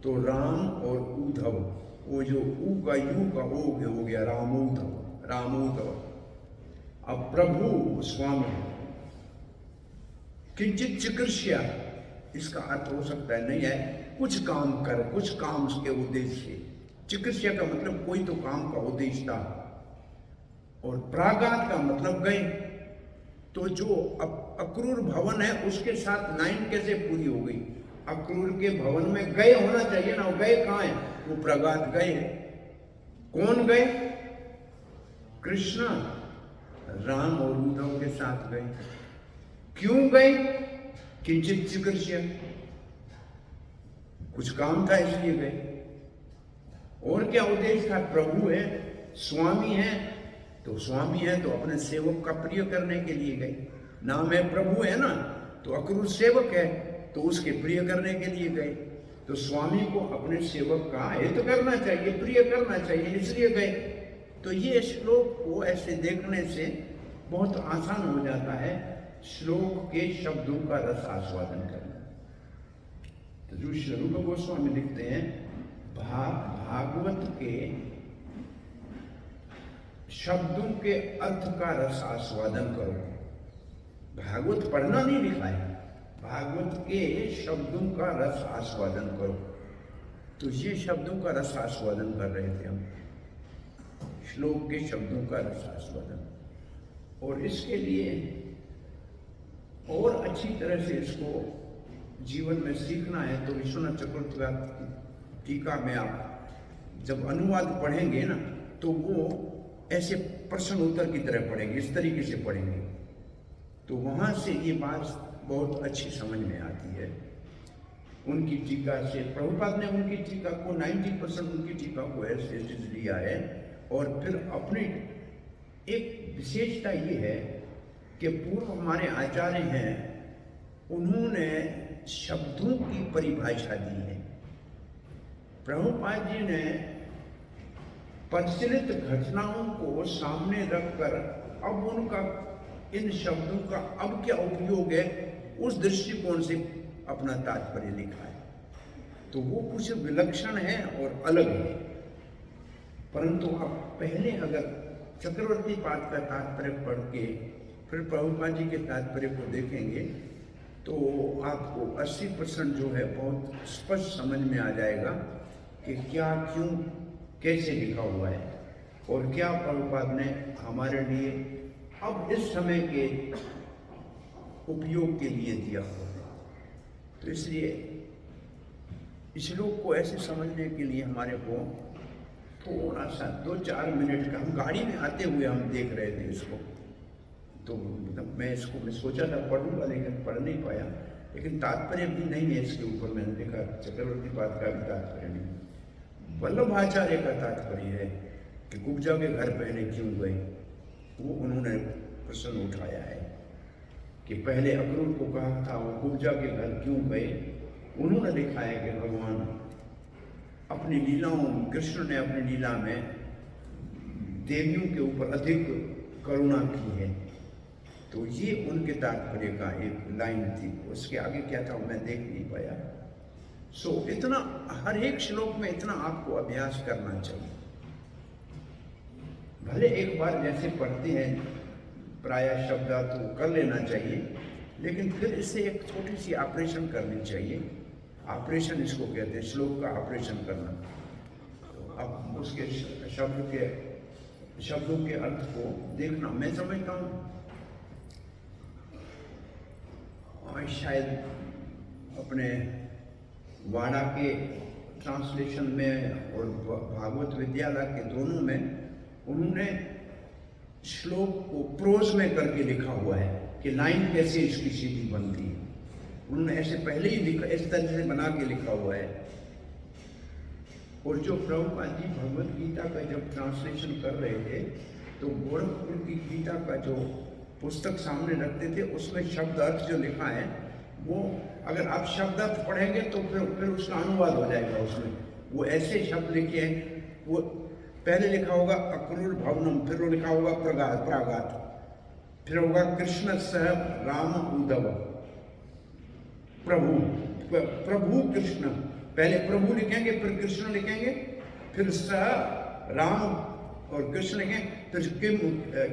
तो राम और उद्धव, वो जो ऊ का यू का ओ हो गया रामोद्धव, रामोद्धव। अब प्रभु स्वामी, किंचित चिकित्सा, इसका अर्थ हो सकता है नहीं है कुछ काम कर, कुछ काम के उद्देश्य से। चिकित्सा का मतलब कोई तो काम का उद्देश्य था। और प्रागात का मतलब गए, तो जो अक्रूर भवन है उसके साथ लाइन कैसे पूरी हो गई? अक्रूर के भवन में गए होना चाहिए ना, गए कहाँ है? वो प्रगात गए। कौन गए? कृष्ण राम और उद्धव के साथ गए। क्यों गए? किंचित चिकित्सा, कुछ काम था इसलिए गए। और क्या उद्देश्य था? प्रभु है, स्वामी है, तो स्वामी है तो अपने सेवक का प्रिय करने के लिए गए। नाम है प्रभु है ना, तो अक्रूर सेवक है तो उसके प्रिय करने के लिए गए। तो स्वामी को अपने सेवक का हित करना चाहिए, प्रिय करना चाहिए, इसलिए गए। तो ये श्लोक को ऐसे देखने से बहुत आसान हो जाता है श्लोक के शब्दों का रस आस्वादन करना। तो जो श्री रूप गोस्वामी लिखते हैं, भागवत के शब्दों के अर्थ का रस आस्वादन करो। भागवत पढ़ना नहीं लिखा है, भागवत के शब्दों का रस आस्वादन करो। तो ये शब्दों का रस आस्वादन कर रहे थे हम, श्लोक के शब्दों का रस आस्वादन। और इसके लिए और अच्छी तरह से इसको जीवन में सीखना है तो विश्वनाथ चक्रवर्ती का टीका में आप जब अनुवाद पढ़ेंगे ना, तो वो ऐसे प्रश्न उत्तर की तरह पढ़ेंगे, इस तरीके से पढ़ेंगे, तो वहाँ से ये बात बहुत अच्छी समझ में आती है। उनकी टीका से प्रभुपाद ने उनकी टीका को 90% उनकी टीका को ऐसे लिया है। और फिर अपनी एक विशेषता ये है कि पूर्व हमारे आचार्य हैं, उन्होंने शब्दों की परिभाषा दी है। प्रभुपाद जी ने प्रचलित घटनाओं को सामने रखकर अब उनका इन शब्दों का अब क्या उपयोग है उस दृष्टिकोण से अपना तात्पर्य लिखा है। तो वो कुछ विलक्षण है और अलग है। परंतु आप पहले अगर चक्रवर्ती पाद का तात्पर्य पढ़ के फिर प्रभुपाद जी के तात्पर्य को देखेंगे तो आपको 80% जो है बहुत स्पष्ट समझ में आ जाएगा कि क्या, क्यों, कैसे लिखा हुआ है और क्या प्रभुपाद ने हमारे लिए अब इस समय के उपयोग के लिए दिया हुआ है। तो इसलिए इस श्लोक को ऐसे समझने के लिए हमारे को थोड़ा सा 2-4 मिनट का, हम गाड़ी में आते हुए हम देख रहे थे इसको, तो मैं सोचा था पढ़ूंगा लेकिन पढ़ नहीं पाया। लेकिन तात्पर्य भी नहीं है इसके ऊपर, मैंने देखा चक्रवर्ती पाद का भी तात्पर्य नहीं, वल्लभाचार्य का तात्पर्य है कि कुब्जा के घर पहले क्यों गए, वो उन्होंने प्रश्न उठाया है कि पहले अक्रूर को कहा था वो कुब्जा के घर क्यों गए। उन्होंने लिखा है कि भगवान अपनी लीलाओं, कृष्ण ने अपनी लीला में देवियों के ऊपर अधिक करुणा की है। तो ये उनके तात्पर्य का एक लाइन थी। उसके आगे क्या था मैं देख नहीं पाया। सो इतना हर एक श्लोक में इतना आपको अभ्यास करना चाहिए। भले एक बार जैसे पढ़ते हैं प्रायः शब्दार्थ तो कर लेना चाहिए, लेकिन फिर इससे एक छोटी सी ऑपरेशन करनी चाहिए। ऑपरेशन इसको कहते हैं, श्लोक का ऑपरेशन करना। तो अब उसके शब्दों के अर्थ को देखना। मैं समझता हूँ शायद अपने वाड़ा के ट्रांसलेशन में और भागवत विद्यालय के दोनों में उन्होंने श्लोक को प्रोज में करके लिखा हुआ है कि लाइन कैसे इसकी सीधी बनती है। उन्होंने ऐसे पहले ही लिखा, इस तरह से बना के लिखा हुआ है। और जो प्रभुपाद जी भगवत गीता का जब ट्रांसलेशन कर रहे थे तो गोरखपुर की गीता का जो पुस्तक सामने रखते थे उसमें शब्द अर्थ जो लिखा है वो अगर आप शब्द अर्थ पढ़ेंगे तो फिर उसका अनुवाद हो जाएगा। उसमें वो ऐसे शब्द लिखे हैं, वो पहले लिखा होगा अक्रूर भवनम, फिर वो लिखा होगा प्रागात, फिर होगा कृष्ण सह राम उद्धव, प्रभु कृष्ण, पहले प्रभु लिखेंगे फिर कृष्ण लिखेंगे, फिर सह राम और कृष्ण लिखेंगे, फिर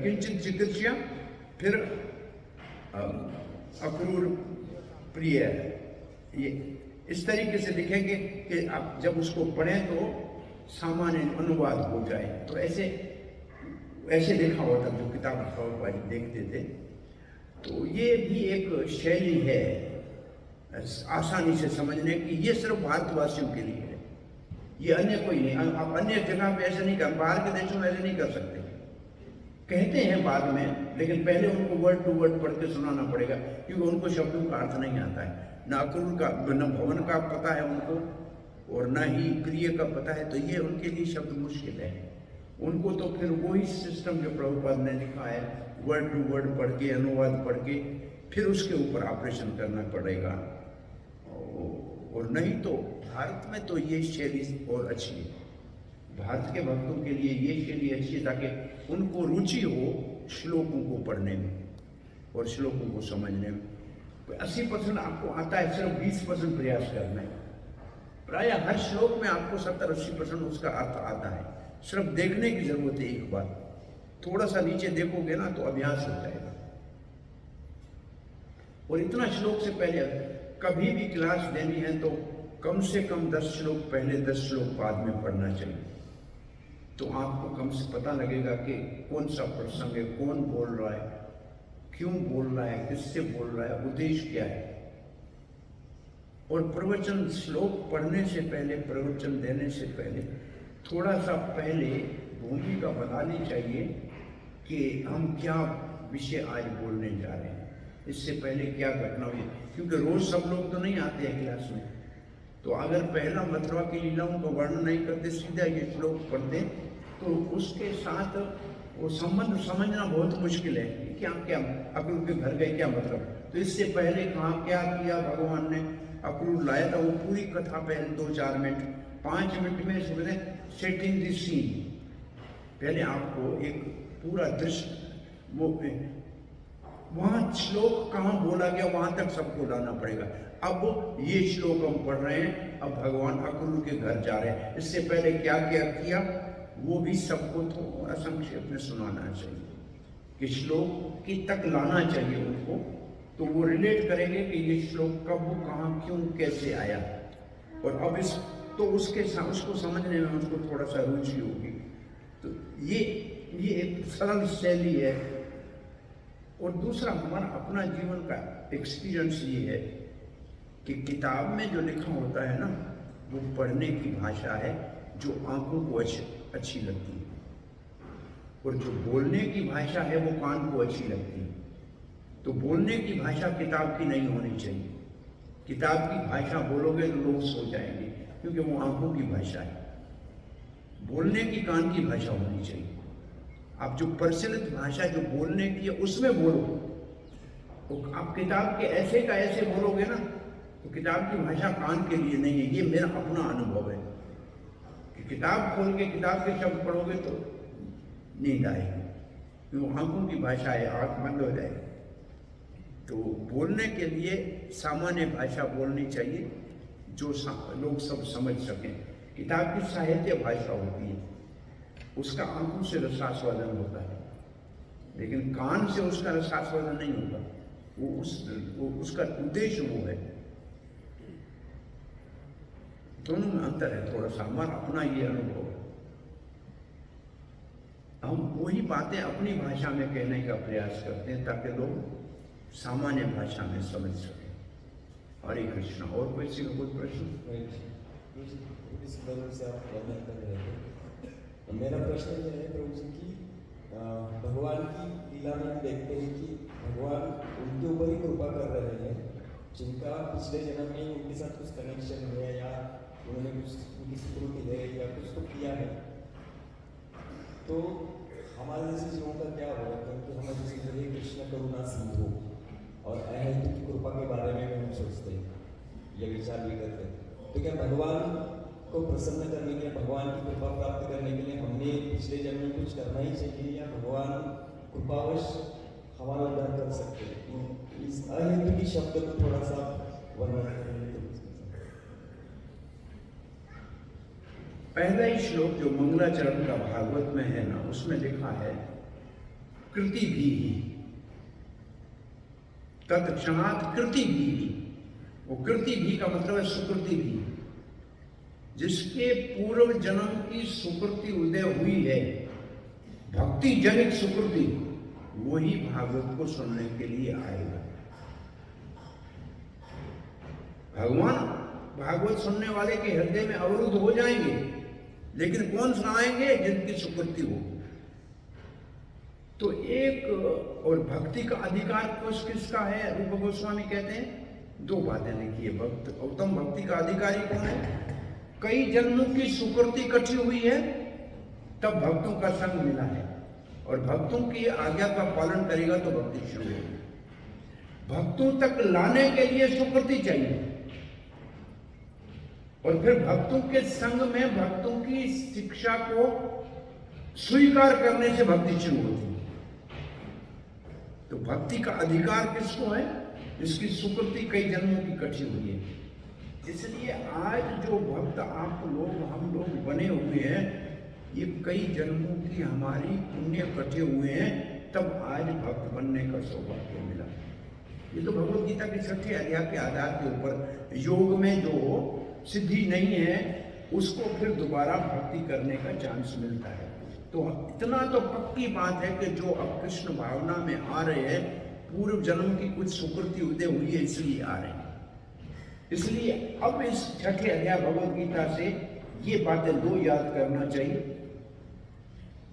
किंचित चिकित्सा, फिर अक्रूर प्रिय। ये इस तरीके से लिखेंगे कि आप जब उसको पढ़ें तो सामान्य अनुवाद हो जाए। तो ऐसे लिखा होता जो किताब देखते थे। तो ये भी एक शैली है आसानी से समझने की। ये सिर्फ भारतवासियों के लिए है, ये अन्य कोई नहीं। आप अन्य जगह पे ऐसे नहीं कर, बाहर के देशों में ऐसे नहीं कर सकते। कहते हैं बाद में, लेकिन पहले उनको वर्ड टू वर्ड पढ़ के सुनाना पड़ेगा, क्योंकि उनको शब्दों का अर्थ नहीं आता है। न अक्रूर का, न भवन का पता है उनको, और न ही प्रिय का पता है। तो ये उनके लिए शब्द मुश्किल है। उनको तो फिर वही सिस्टम जो प्रभुपाद ने लिखा है, वर्ड टू वर्ड पढ़ के, अनुवाद पढ़ के, फिर उसके ऊपर ऑपरेशन करना पड़ेगा। और नहीं तो भारत में तो ये शैली और अच्छी है। भारत के भक्तों के लिए ये शैली अच्छी है ताकि उनको रुचि हो श्लोकों को पढ़ने में और श्लोकों को समझने में। 80% आपको आता है, सिर्फ 20% प्रयास करना है। प्रायः हर श्लोक में आपको 70-80% उसका अर्थ आता है। सिर्फ देखने की जरूरत है। एक बार थोड़ा सा नीचे देखोगे ना तो अभ्यास हो जाएगा। और इतना श्लोक से पहले कभी भी क्लास देनी है तो कम से कम 10 श्लोक पहले, 10 श्लोक बाद में पढ़ना चाहिए। तो आपको कम से पता लगेगा कि कौन सा प्रसंग है, कौन बोल रहा है, क्यों बोल रहा है, किससे बोल रहा है, उद्देश्य क्या है। और प्रवचन, श्लोक पढ़ने से पहले, प्रवचन देने से पहले थोड़ा सा पहले भूमिका बनानी चाहिए कि हम क्या विषय आज बोलने जा रहे हैं, इससे पहले क्या घटना हुई। क्योंकि रोज सब लोग तो नहीं आते हैं क्लास में। तो अगर पहला मथुरा की लीलाओं का वर्णन नहीं करते, सीधा ये श्लोक पढ़ते, तो उसके साथ वो संबंध समझना बहुत मुश्किल है। क्या क्या अक्रूर के घर गए, क्या मतलब। तो इससे पहले कहाँ क्या किया भगवान ने, अक्रूर लाया था, वो पूरी कथा पहले 2-4 मिनट, 5 मिनट में समझे सेटिंग द सीन। पहले आपको एक पूरा दृश्य, वो वहाँ श्लोक कहाँ बोला गया वहां तक सबको लाना पड़ेगा। अब ये श्लोक हम पढ़ रहे हैं, अब भगवान अक्रूर के घर जा रहे हैं, इससे पहले क्या क्या किया वो भी सबको थोड़ा संक्षेप में सुनाना चाहिए, कि श्लोक की तक लाना चाहिए उनको। तो वो रिलेट करेंगे कि ये श्लोक कब, कहाँ, क्यों, कैसे आया। और अब तो उसको समझने में उनको थोड़ा सा रुचि होगी। तो ये एक सरल शैली है। और दूसरा हमारा अपना जीवन का एक्सपीरियंस ये है कि किताब में जो लिखा होता है ना, वो पढ़ने की भाषा है जो आंखों को अच्छी लगती है, और जो बोलने की भाषा है वो कान को अच्छी लगती है। तो बोलने की भाषा किताब की नहीं होनी चाहिए। किताब की भाषा बोलोगे तो लोग सो जाएंगे, क्योंकि वो आंखों की भाषा है। बोलने की कान की भाषा होनी चाहिए। आप जो प्रचलित भाषा जो बोलने की है उसमें बोलो। तो आप किताब के ऐसे का ऐसे बोलोगे ना तो किताब की भाषा कान के लिए नहीं है। ये मेरा अपना अनुभव है कि किताब खोल के किताब के शब्द पढ़ोगे तो नींद आएगी, क्योंकि आंखों की भाषा है, आंख बंद हो जाएगी। तो बोलने के लिए सामान्य भाषा बोलनी चाहिए जो लोग सब समझ सकें। किताब की साहित्य भाषा होती है, उसका आंखों से रसास्वादन होता है, लेकिन कान से उसका रसास्वादन नहीं होता। वो उसका उद्देश्य वो है। दोनों में अंतर है थोड़ा सा, हमारा अपना ये अनुभव है। हम वही बातें अपनी भाषा में कहने का प्रयास करते हैं ताकि लोग सामान्य भाषा में समझ सकें। हरे कृष्णा। और कोई सी कोई प्रश्न? इस प्रभु से आप वर्णन कर रहे थे, तो मेरा प्रश्न ये है प्रभु जी की भगवान की लीला में देखते हैं कि भगवान उनके ऊपर ही कृपा कर रहे हैं जिनका पिछले जन्म में उनके साथ कुछ कनेक्शन है या उन्होंने कुछ उनकी स्वीकृति है या कुछ तो किया है। तो हमारे जैसे जीवों का क्या होगा, क्योंकि हमें जैसे कृष्ण करुणा सिंधु और अहेतु की कृपा के बारे में हम सोचते हैं, ये विचार भी करते हैं। तो क्या भगवान को प्रसन्न करने के लिए, भगवान की कृपा प्राप्त करने के लिए हमने पिछले जन्म में कुछ करना ही चाहिए या भगवान कृपावश हमारा उद्धार कर सकते हैं? इस अहेतु की शब्द को थोड़ा सा वर्णन करेंगे। पहला ही श्लोक जो मंगलाचरण का भागवत में है ना, उसमें लिखा है कृति भी तत्क्षणात् कृति भी। वो कृति भी का मतलब है सुकृति भी, जिसके पूर्व जन्म की सुकृति उदय हुई है, भक्ति जनित सुकृति, वही भागवत को सुनने के लिए आएगा। भगवान भागवत सुनने वाले के हृदय में अवरुद्ध हो जाएंगे, लेकिन कौन सुनाएंगे? जिनकी सुकृति हो। तो एक और भक्ति का अधिकार किसका है? रूप गोस्वामी कहते हैं दो बातें लिखी है। भक्त उत्तम भक्ति का अधिकारी कौन है? कई जन्मों की सुकृति इकट्ठी हुई है, तब भक्तों का संग मिला है, और भक्तों की आज्ञा का पालन करेगा तो भक्ति शुरू होगी। भक्तों तक लाने के लिए सुकृति चाहिए, और फिर भक्तों के संग में भक्तों की शिक्षा को स्वीकार करने से भक्ति शुरू होती है। तो भक्ति का अधिकार किसको है? जिसकी सुकृति कई जन्मों की इकट्ठी हुई है। इसलिए आज जो भक्त आप लोग हम लोग बने हुए हैं, ये कई जन्मों की हमारी पुण्य इकट्ठे हुए हैं, तब आज भक्त बनने का सौभाग्य मिला। ये तो भगवद गीता के 6ठे अध्याय के आधार के ऊपर योग में जो सिद्धि नहीं है उसको फिर दोबारा भक्ति करने का चांस मिलता है। तो इतना तो पक्की बात है कि जो अब कृष्ण भावना में आ रहे हैं, पूर्व जन्म की कुछ सुकृति उदय हुई है इसलिए आ रहे हैं। इसलिए अब इस 6ठे अध्याय भगवद गीता से ये बातें दो याद करना चाहिए।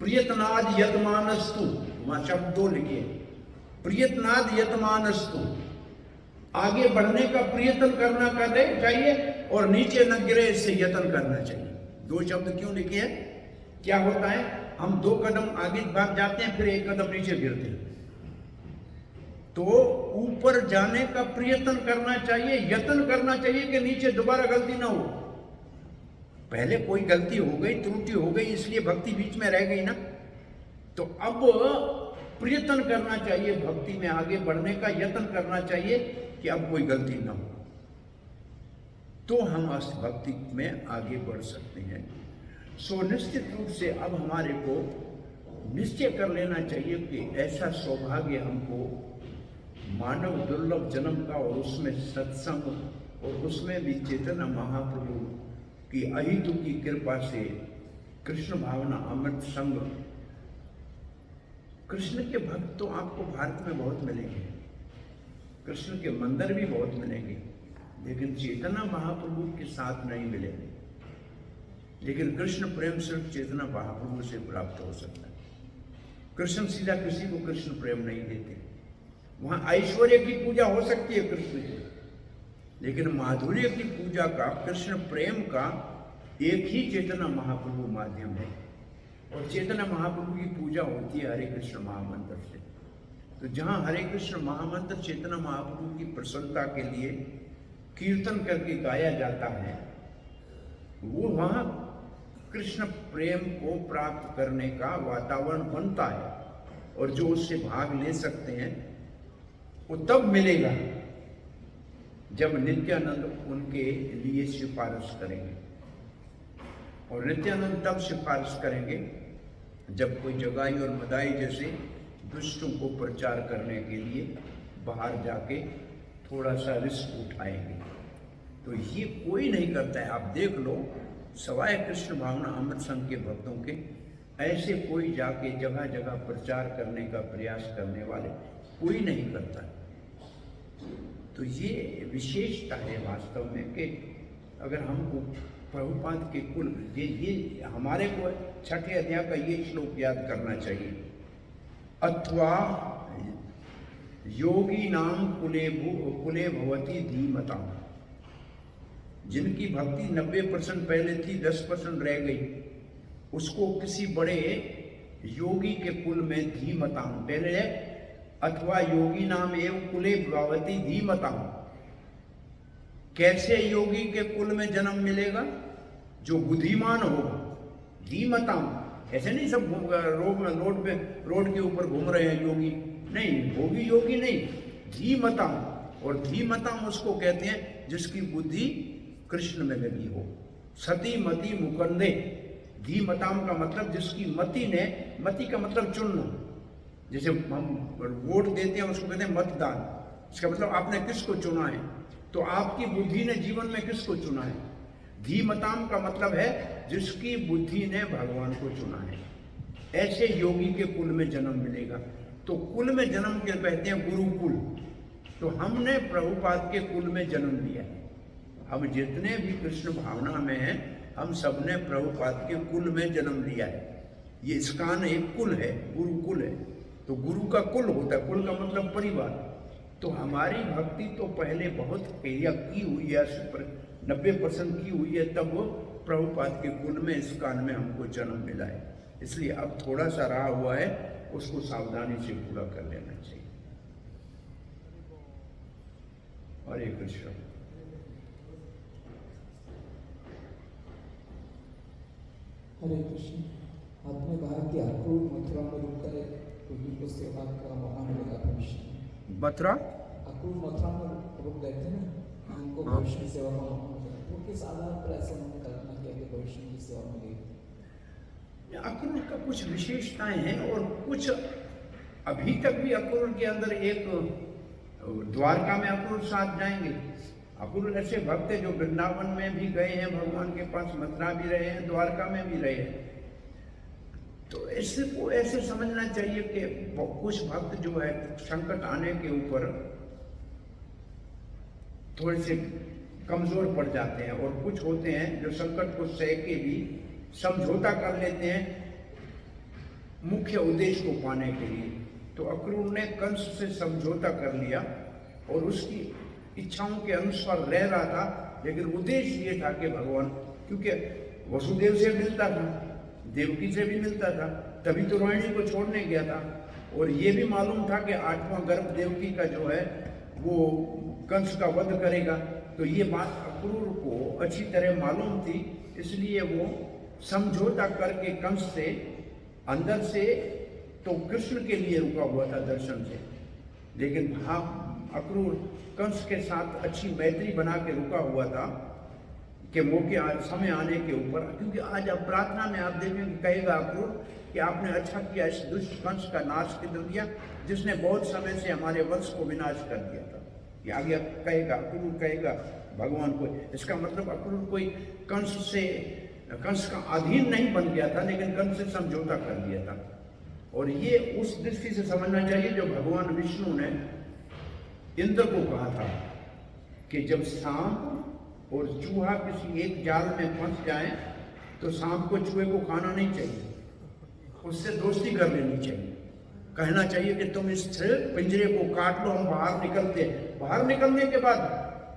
प्रियतनाद यतमानस्तु, वहां शब्द दो लिखे, प्रियतनाद यतमानस्तु, आगे बढ़ने का प्रयत्न करना चाहिए और नीचे न गिरे इससे यत्न करना चाहिए। दो शब्द क्यों लिखे हैं? क्या होता है, हम 2 कदम आगे भाग जाते हैं, फिर 1 कदम नीचे गिरते हैं। तो ऊपर जाने का प्रयत्न करना चाहिए, यत्न करना चाहिए कि नीचे दोबारा गलती ना हो। पहले कोई गलती हो गई, त्रुटि हो गई, इसलिए भक्ति बीच में रह गई ना। तो अब प्रयत्न करना चाहिए भक्ति में आगे बढ़ने का, यत्न करना चाहिए कि अब कोई गलती ना हो, तो हम इस भक्ति में आगे बढ़ सकते हैं। सो निश्चित रूप से अब हमारे को निश्चय कर लेना चाहिए कि ऐसा सौभाग्य हमको मानव दुर्लभ जन्म का, और उसमें सत्संग, और उसमें भी चैतन्य महाप्रभु की अहितु की कृपा से कृष्ण भावना अमृत संग। कृष्ण के भक्त तो आपको भारत में बहुत मिलेंगे, कृष्ण के मंदिर भी बहुत मिलेंगे, लेकिन चैतन्य महाप्रभु के साथ नहीं मिलेंगे। लेकिन कृष्ण प्रेम सिर्फ चैतन्य महाप्रभु से प्राप्त हो सकता है। कृष्ण सीधा किसी को कृष्ण प्रेम नहीं देते। वहां ऐश्वर्य की पूजा हो सकती है कृष्ण की, लेकिन माधुर्य की पूजा का, कृष्ण प्रेम का एक ही चैतन्य महाप्रभु माध्यम है, और चैतन्य महाप्रभु की पूजा होती है हरे कृष्ण महामंत्र से। तो जहाँ हरे कृष्ण महामंत्र चैतन्य महाप्रभु की प्रसन्नता के लिए कीर्तन करके गाया जाता है, वो वहाँ कृष्ण प्रेम को प्राप्त करने का वातावरण बनता है, और जो उससे भाग ले सकते हैं वो तब मिलेगा जब नित्यानंद उनके लिए सिफारिश करेंगे। और नित्यानंद तब सिफारिश करेंगे जब कोई जगाई और मदाई जैसे दुष्टों को प्रचार करने के लिए बाहर जाके थोड़ा सा रिस्क उठाएंगे। तो ये कोई नहीं करता है। आप देख लो, सवाए कृष्ण भावना अमृत संघ के भक्तों के ऐसे कोई जाके जगह जगह प्रचार करने का प्रयास करने वाले कोई नहीं करता। तो ये विशेषता है वास्तव में कि अगर हमको प्रभुपाद के कुल ये हमारे को छठे अध्याय का ये श्लोक याद करना चाहिए। अथवा योगी नाम कुले भवती धीमता, जिनकी भक्ति 90% पहले थी, 10% रह गई, उसको किसी बड़े योगी के कुल में धीमता, पहले है अथवा योगी नाम एवं कुले भवती धीमता। कैसे योगी के कुल में जन्म मिलेगा? जो बुद्धिमान होगा। धीमता ऐसे नहीं सब रोड के ऊपर घूम रहे हैं योगी, नहीं, वो भी योगी नहीं। धीमता, और धीमता उसको कहते हैं जिसकी बुद्धि कृष्ण में लगी हो। सती मति मुकंदे, धीमताम का मतलब जिसकी मति ने, मति का मतलब चुनना, जैसे हम वोट देते हैं उसको कहते हैं मतदान। इसका मतलब आपने किसको चुना है, तो आपकी बुद्धि ने जीवन में किसको चुना है। धीमताम का मतलब है जिसकी बुद्धि ने भगवान को चुना है। ऐसे योगी के कुल में जन्म मिलेगा। तो कुल में जन्म के कहते हैं गुरुकुल। तो हमने प्रभुपाद के कुल में जन्म लिया है। हम जितने भी कृष्ण भावना में हैं, हम सबने प्रभुपाद के कुल में जन्म लिया है। ये इस्कान एक कुल है, गुरुकुल है। तो गुरु का कुल होता है, कुल का मतलब परिवार। तो हमारी भक्ति तो पहले बहुत की हुई है, 90% की हुई है, तब वो प्रभुपाद के कुल में इस्कान में हमको जन्म मिला है। इसलिए अब थोड़ा सा रहा हुआ है, उसको सावधानी से पूरा कर लेना चाहिए। हरे कृष्ण। हरे कृष्ण। आपने कहा कि आपको मथुरा में रुककर प्रभु को सेवा का मौका मिलेगा भविष्य में। मथुरा, आपको मथुरा में रुक गए थे ना, हमको भविष्य में सेवा का मौका मिलेगा। वो किस आधार पर ऐसा उन्होंने कल्पना किया कि भविष्य में सेवा मिलेगी? अक्रूर का कुछ विशेषताएं हैं, और कुछ अभी तक भी अक्रूर के अंदर एक द्वारका में अक्रूर साथ जाएंगे। अक्रूर ऐसे भक्त है जो वृंदावन में भी गए हैं भगवान के पास, मथुरा भी रहे हैं, द्वारका में भी रहे हैं। तो इससे को ऐसे समझना चाहिए कि कुछ भक्त जो है संकट आने के ऊपर थोड़े से कमजोर पड़ जाते हैं, और कुछ होते हैं जो संकट को सह के भी समझौता कर लेते हैं मुख्य उद्देश्य को पाने के लिए। तो अक्रूर ने कंस से समझौता कर लिया और उसकी इच्छाओं के अनुसार रह रहा था, लेकिन उद्देश्य ये था कि भगवान, क्योंकि वसुदेव से मिलता था, देवकी से भी मिलता था, तभी तो रोहिणी को छोड़ने गया था। और ये भी मालूम था कि 8वां गर्भ देवकी का जो है वो कंस का वध करेगा। तो ये बात अक्रूर को अच्छी तरह मालूम थी, इसलिए वो समझौता करके कंस से अंदर से तो कृष्ण के लिए रुका हुआ था दर्शन से, लेकिन हाँ अक्रूर कंस के साथ अच्छी मैत्री बना के रुका हुआ था कि मौके समय आने के ऊपर, क्योंकि आज अब प्रार्थना में आप देखेंगे कहेगा अक्रूर कि आपने अच्छा किया इस दुष्ट कंस का नाश कर दिया जिसने बहुत समय से हमारे वंश को विनाश कर दिया था। ये आगे कहेगा, अक्रूर कहेगा भगवान को। इसका मतलब अक्रूर कोई कंस का अधीन नहीं बन गया था, लेकिन कंस से समझौता कर लिया था। और ये उस दृष्टि से समझना चाहिए जो भगवान विष्णु ने इंद्र को कहा था कि जब सांप और चूहा किसी एक जाल में फंस जाए तो सांप को चूहे को खाना नहीं चाहिए, उससे दोस्ती कर लेनी चाहिए। कहना चाहिए कि तुम इस पिंजरे को काट लो, हम बाहर निकलते हैं। बाहर निकलने के बाद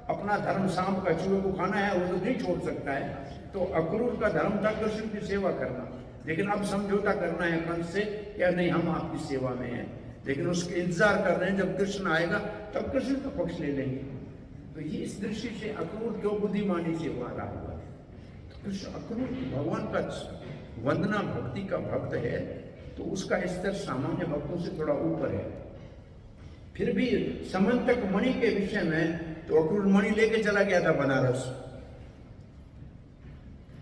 अपना धर्म सांप का चूहे को खाना है वो तो नहीं छोड़ सकता है। तो अक्रूर का धर्म था कृष्ण की सेवा करना, लेकिन अब समझौता करना है कंस से, या नहीं हम आपकी सेवा में हैं, लेकिन उसके इंतजार कर रहे हैं जब कृष्ण आएगा तब कृष्ण का पक्ष ले लेंगे। तो ये इस दृष्टि से अक्रूर क्यों बुद्धिमानी से वहां रहा हुआ है। तो कृष्ण अक्रूर भगवान का वंदना भक्ति का भक्त है, तो उसका स्तर सामान्य भक्तों से थोड़ा ऊपर है। फिर भी समंतक मणि के विषय में तो अक्रूर मणि लेके चला गया था बनारस,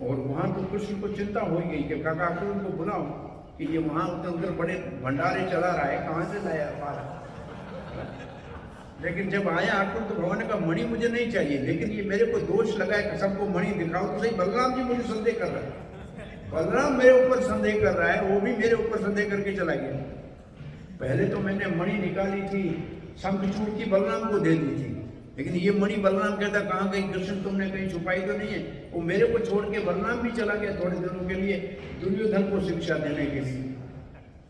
और वहां तो कृष्ण को चिंता हो गई कि काका अक्रूर को बुलाओ कि ये वहां उधर बड़े भंडारे चला रहा है, कहां से लाया पारा। लेकिन जब आया अक्रूर तो भगवान का मणि मुझे नहीं चाहिए, लेकिन ये मेरे को दोष लगा है कि सबको मणि दिखाओ तो सही। बलराम जी मुझे संदेह कर रहा है, बलराम मेरे ऊपर संदेह कर रहा है, वो भी मेरे ऊपर संदेह करके चला गया। पहले तो मैंने मणि निकाली थी शंखचूड़ की, बलराम को दे दी थी, लेकिन ये मणि बलराम कहता कहाँ गई कृष्ण, तुमने कहीं छुपाई तो नहीं है। वो मेरे को छोड़ के बलराम भी चला गया थोड़े दिनों के लिए दुर्योधन को शिक्षा देने के लिए।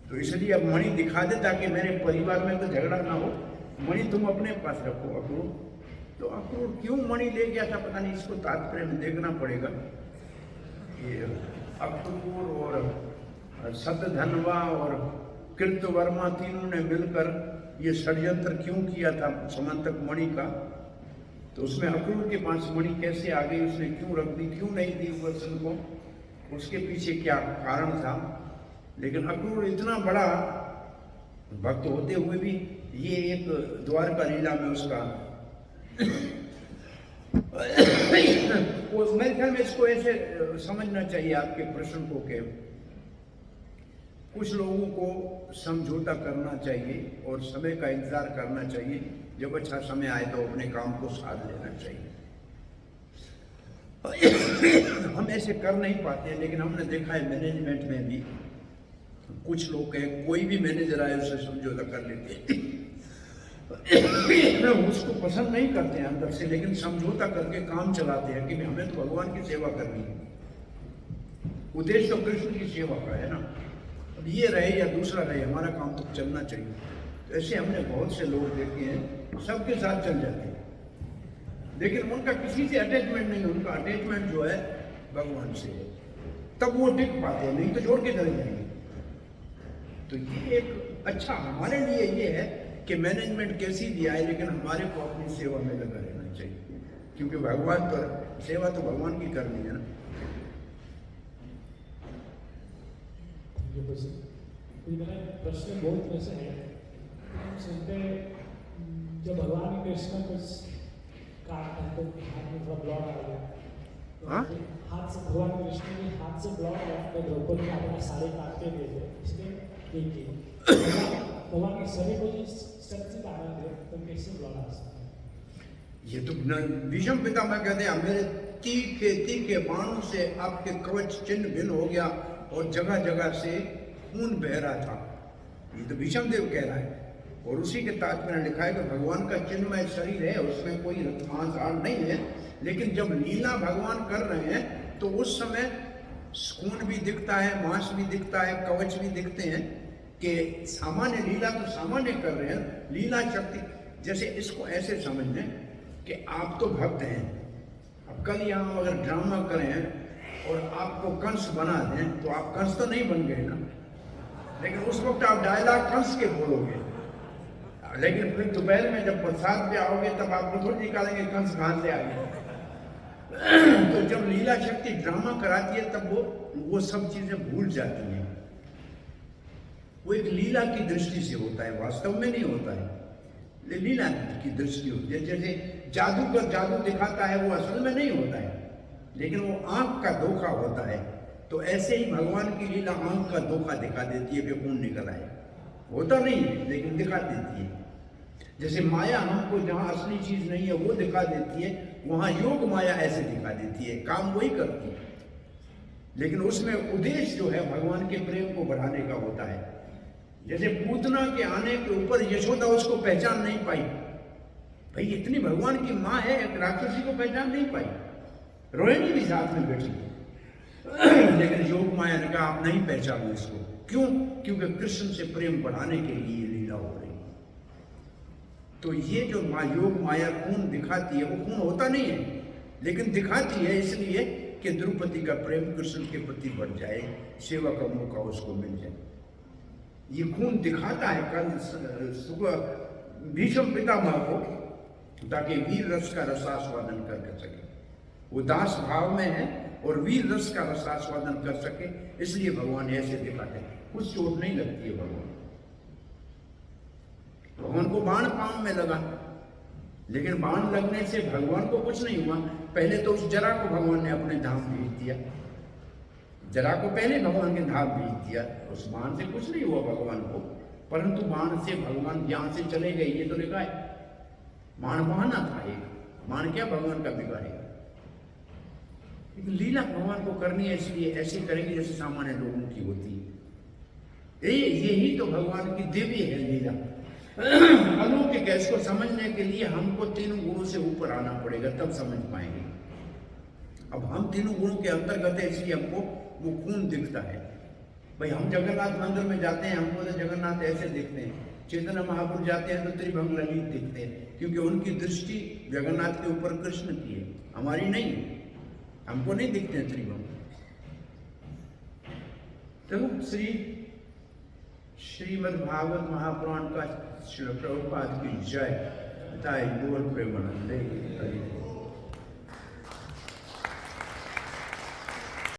तो इसलिए अब मणि दिखा दे ताकि मेरे परिवार में तो झगड़ा ना हो, मणि तुम अपने पास रखो अक्रूर। तो अक्रूर क्यों मणि ले गया था पता नहीं, इसको तात्पर्य में देखना पड़ेगा। ये अक्रूर और शतधन्वा और कृतवर्मा तीनों ने मिलकर ये षड्यंत्र क्यों किया था समंतक मणि का। तो उसमें अक्रूर के पास मणि कैसे आ गई, उसने क्यों रख दी, क्यों नहीं दी वर्षन को, उसके पीछे क्या कारण था। लेकिन अक्रूर इतना बड़ा भक्त होते हुए भी ये एक द्वारका लीला में उसका मेरे ख्याल में इसको ऐसे समझना चाहिए आपके प्रश्न को कि कुछ लोगों को समझौता करना चाहिए और समय का इंतजार करना चाहिए, जब अच्छा समय आए तो अपने काम को साध लेना चाहिए। हम ऐसे कर नहीं पाते हैं, लेकिन हमने देखा है मैनेजमेंट में भी कुछ लोग हैं, कोई भी मैनेजर आए उससे समझौता कर लेते हैं। उसको पसंद नहीं करते हैं अंदर से, लेकिन समझौता करके काम चलाते हैं कि हमें तो भगवान की सेवा करनी है, उद्देश्य तो कृष्ण की सेवा का है ना, अब ये रहे या दूसरा रहे हमारा काम तो चलना चाहिए। तो ऐसे हमने बहुत से लोग देखे हैं, सबके साथ चल जाते हैं, लेकिन उनका किसी से अटैचमेंट नहीं, उनका अटैचमेंट जो है भगवान से है, तब वो टिक पाते हैं, नहीं तो छोड़ के चले जाएंगे। तो ये एक अच्छा हमारे लिए ये है कि मैनेजमेंट कैसी भी आए, लेकिन हमारे को अपनी सेवा में लगा रहना चाहिए, क्योंकि भगवान पर सेवा तो भगवान की करनी है ना। मेरा प्रश्न बहुत वैसे है, हम सुनते जब भगवान कृष्ण कुछ काटते हैं तो हाथ में थोड़ा ब्लॉक आ गया, हाथ से भगवान कृष्ण के हाथ से ब्लॉक आया तो द्रौपदी अपना सारे काटते थे, इसलिए भगवान के शरीर को शक्ति आनंद है तो कैसे ब्लॉक आ सकता है। ये तो विषम पितामह कहते हैं मेरे तीखे तीखे बाणों से आपके कवच चिन्ह भिन्न हो गया और जगह जगह से खून बह रहा था, ये तो विषम देव कह रहा है। और उसी के तात्पर्य में लिखा है कि भगवान का चिन्हमय शरीर है, उसमें कोई मांस आड़ नहीं है, लेकिन जब लीला भगवान कर रहे हैं तो उस समय खून भी दिखता है, मांस भी दिखता है, कवच भी दिखते हैं, कि सामान्य लीला तो सामान्य कर रहे हैं, लीला शक्ति। जैसे इसको ऐसे समझ लें कि आप तो भक्त हैं, अब कल यहाँ अगर ड्रामा करें और आपको कंस बना दें तो आप कंस तो नहीं बन गए ना, लेकिन उस वक्त आप डायलॉग कंस के बोलोगे, लेकिन फिर दोपहर में जब प्रसाद पे आओगे तब आपको थोड़ी निकालेंगे कंस कहाँ से आ गए। तो जब लीला शक्ति ड्रामा कराती है तब वो सब चीजें भूल जाती हैं। वो एक लीला की दृष्टि से होता है, वास्तव में नहीं होता है, लीला की दृष्टि होती है। जैसे जादूगर जादू दिखाता है वो असल में नहीं होता है, लेकिन वो आंख का धोखा होता है। तो ऐसे ही भगवान की लीला आंख का धोखा दिखा देती है कि खून निकल आए, होता नहीं है लेकिन दिखा देती है। जैसे माया हमको जहाँ असली चीज नहीं है वो दिखा देती है, वहां योग माया ऐसे दिखा देती है, काम वही करती है, लेकिन उसमें उद्देश्य जो है भगवान के प्रेम को बढ़ाने का होता है। जैसे पूतना के आने के ऊपर यशोदा उसको पहचान नहीं पाई, भाई इतनी भगवान की माँ है, एक राक्षसी को पहचान नहीं पाई, रोहिणी भी साथ में बैठी लेकिन योग माया ने कहा आप नहीं पहचानो इसको, क्यों? क्योंकि कृष्ण से प्रेम बढ़ाने के लिए लीला हो रही। तो ये जो योग माया खून दिखाती है, वो खून होता नहीं है, लेकिन दिखाती है इसलिए कि द्रौपदी का प्रेम कृष्ण के प्रति बढ़ जाए, सेवा का मौका उसको मिल जाए। ये खून दिखाता है कल भीष्म पितामह को, ताकि वीर रस का रसास्वादन कर सके। वो दास भाव में है और वीर रस का रसास्वादन कर सके, इसलिए भगवान ऐसे दिखाते हैं। कुछ चोट नहीं लगती है भगवान को बाण पांव में लगा, लेकिन बाण लगने से भगवान को कुछ नहीं हुआ। पहले तो उस जरा को भगवान ने अपने धाम भेज दिया, जरा को पहले भगवान के धाम भेज दिया। उस बाण से कुछ नहीं हुआ भगवान को, परंतु बाण से भगवान यहां से चले गए, ये तो लिखा है। बाण बहाना था एक, बाण क्या भगवान का बिगाड़ेगा। लीला भगवान को करनी है, इसलिए ऐसे करेंगे जैसे सामान्य लोगों की होती है। यही तो भगवान की दिव्य है लीला। अलौकिक है। इसको समझने के लिए हमको तीनों गुणों से ऊपर आना पड़ेगा, तब समझ पाएंगे। अब हम तीनों गुणों के अंतर्गत है, इसलिए हमको वो खून दिखता है। भाई हम जगन्नाथ मंदिर में जाते हैं, हमको तो जगन्नाथ ऐसे दिखते हैं। चैतन्य महापुरुष जाते हैं तो त्रिभंग ललित दिखते हैं, क्योंकि उनकी दृष्टि जगन्नाथ के ऊपर कृष्ण की है, हमारी नहीं है। हमको नहीं दिखते हैं त्रिभंग। तो श्रीमद् भागवत महापुराण का श्री प्रभुपाद की जय। गौर प्रेमानंदे।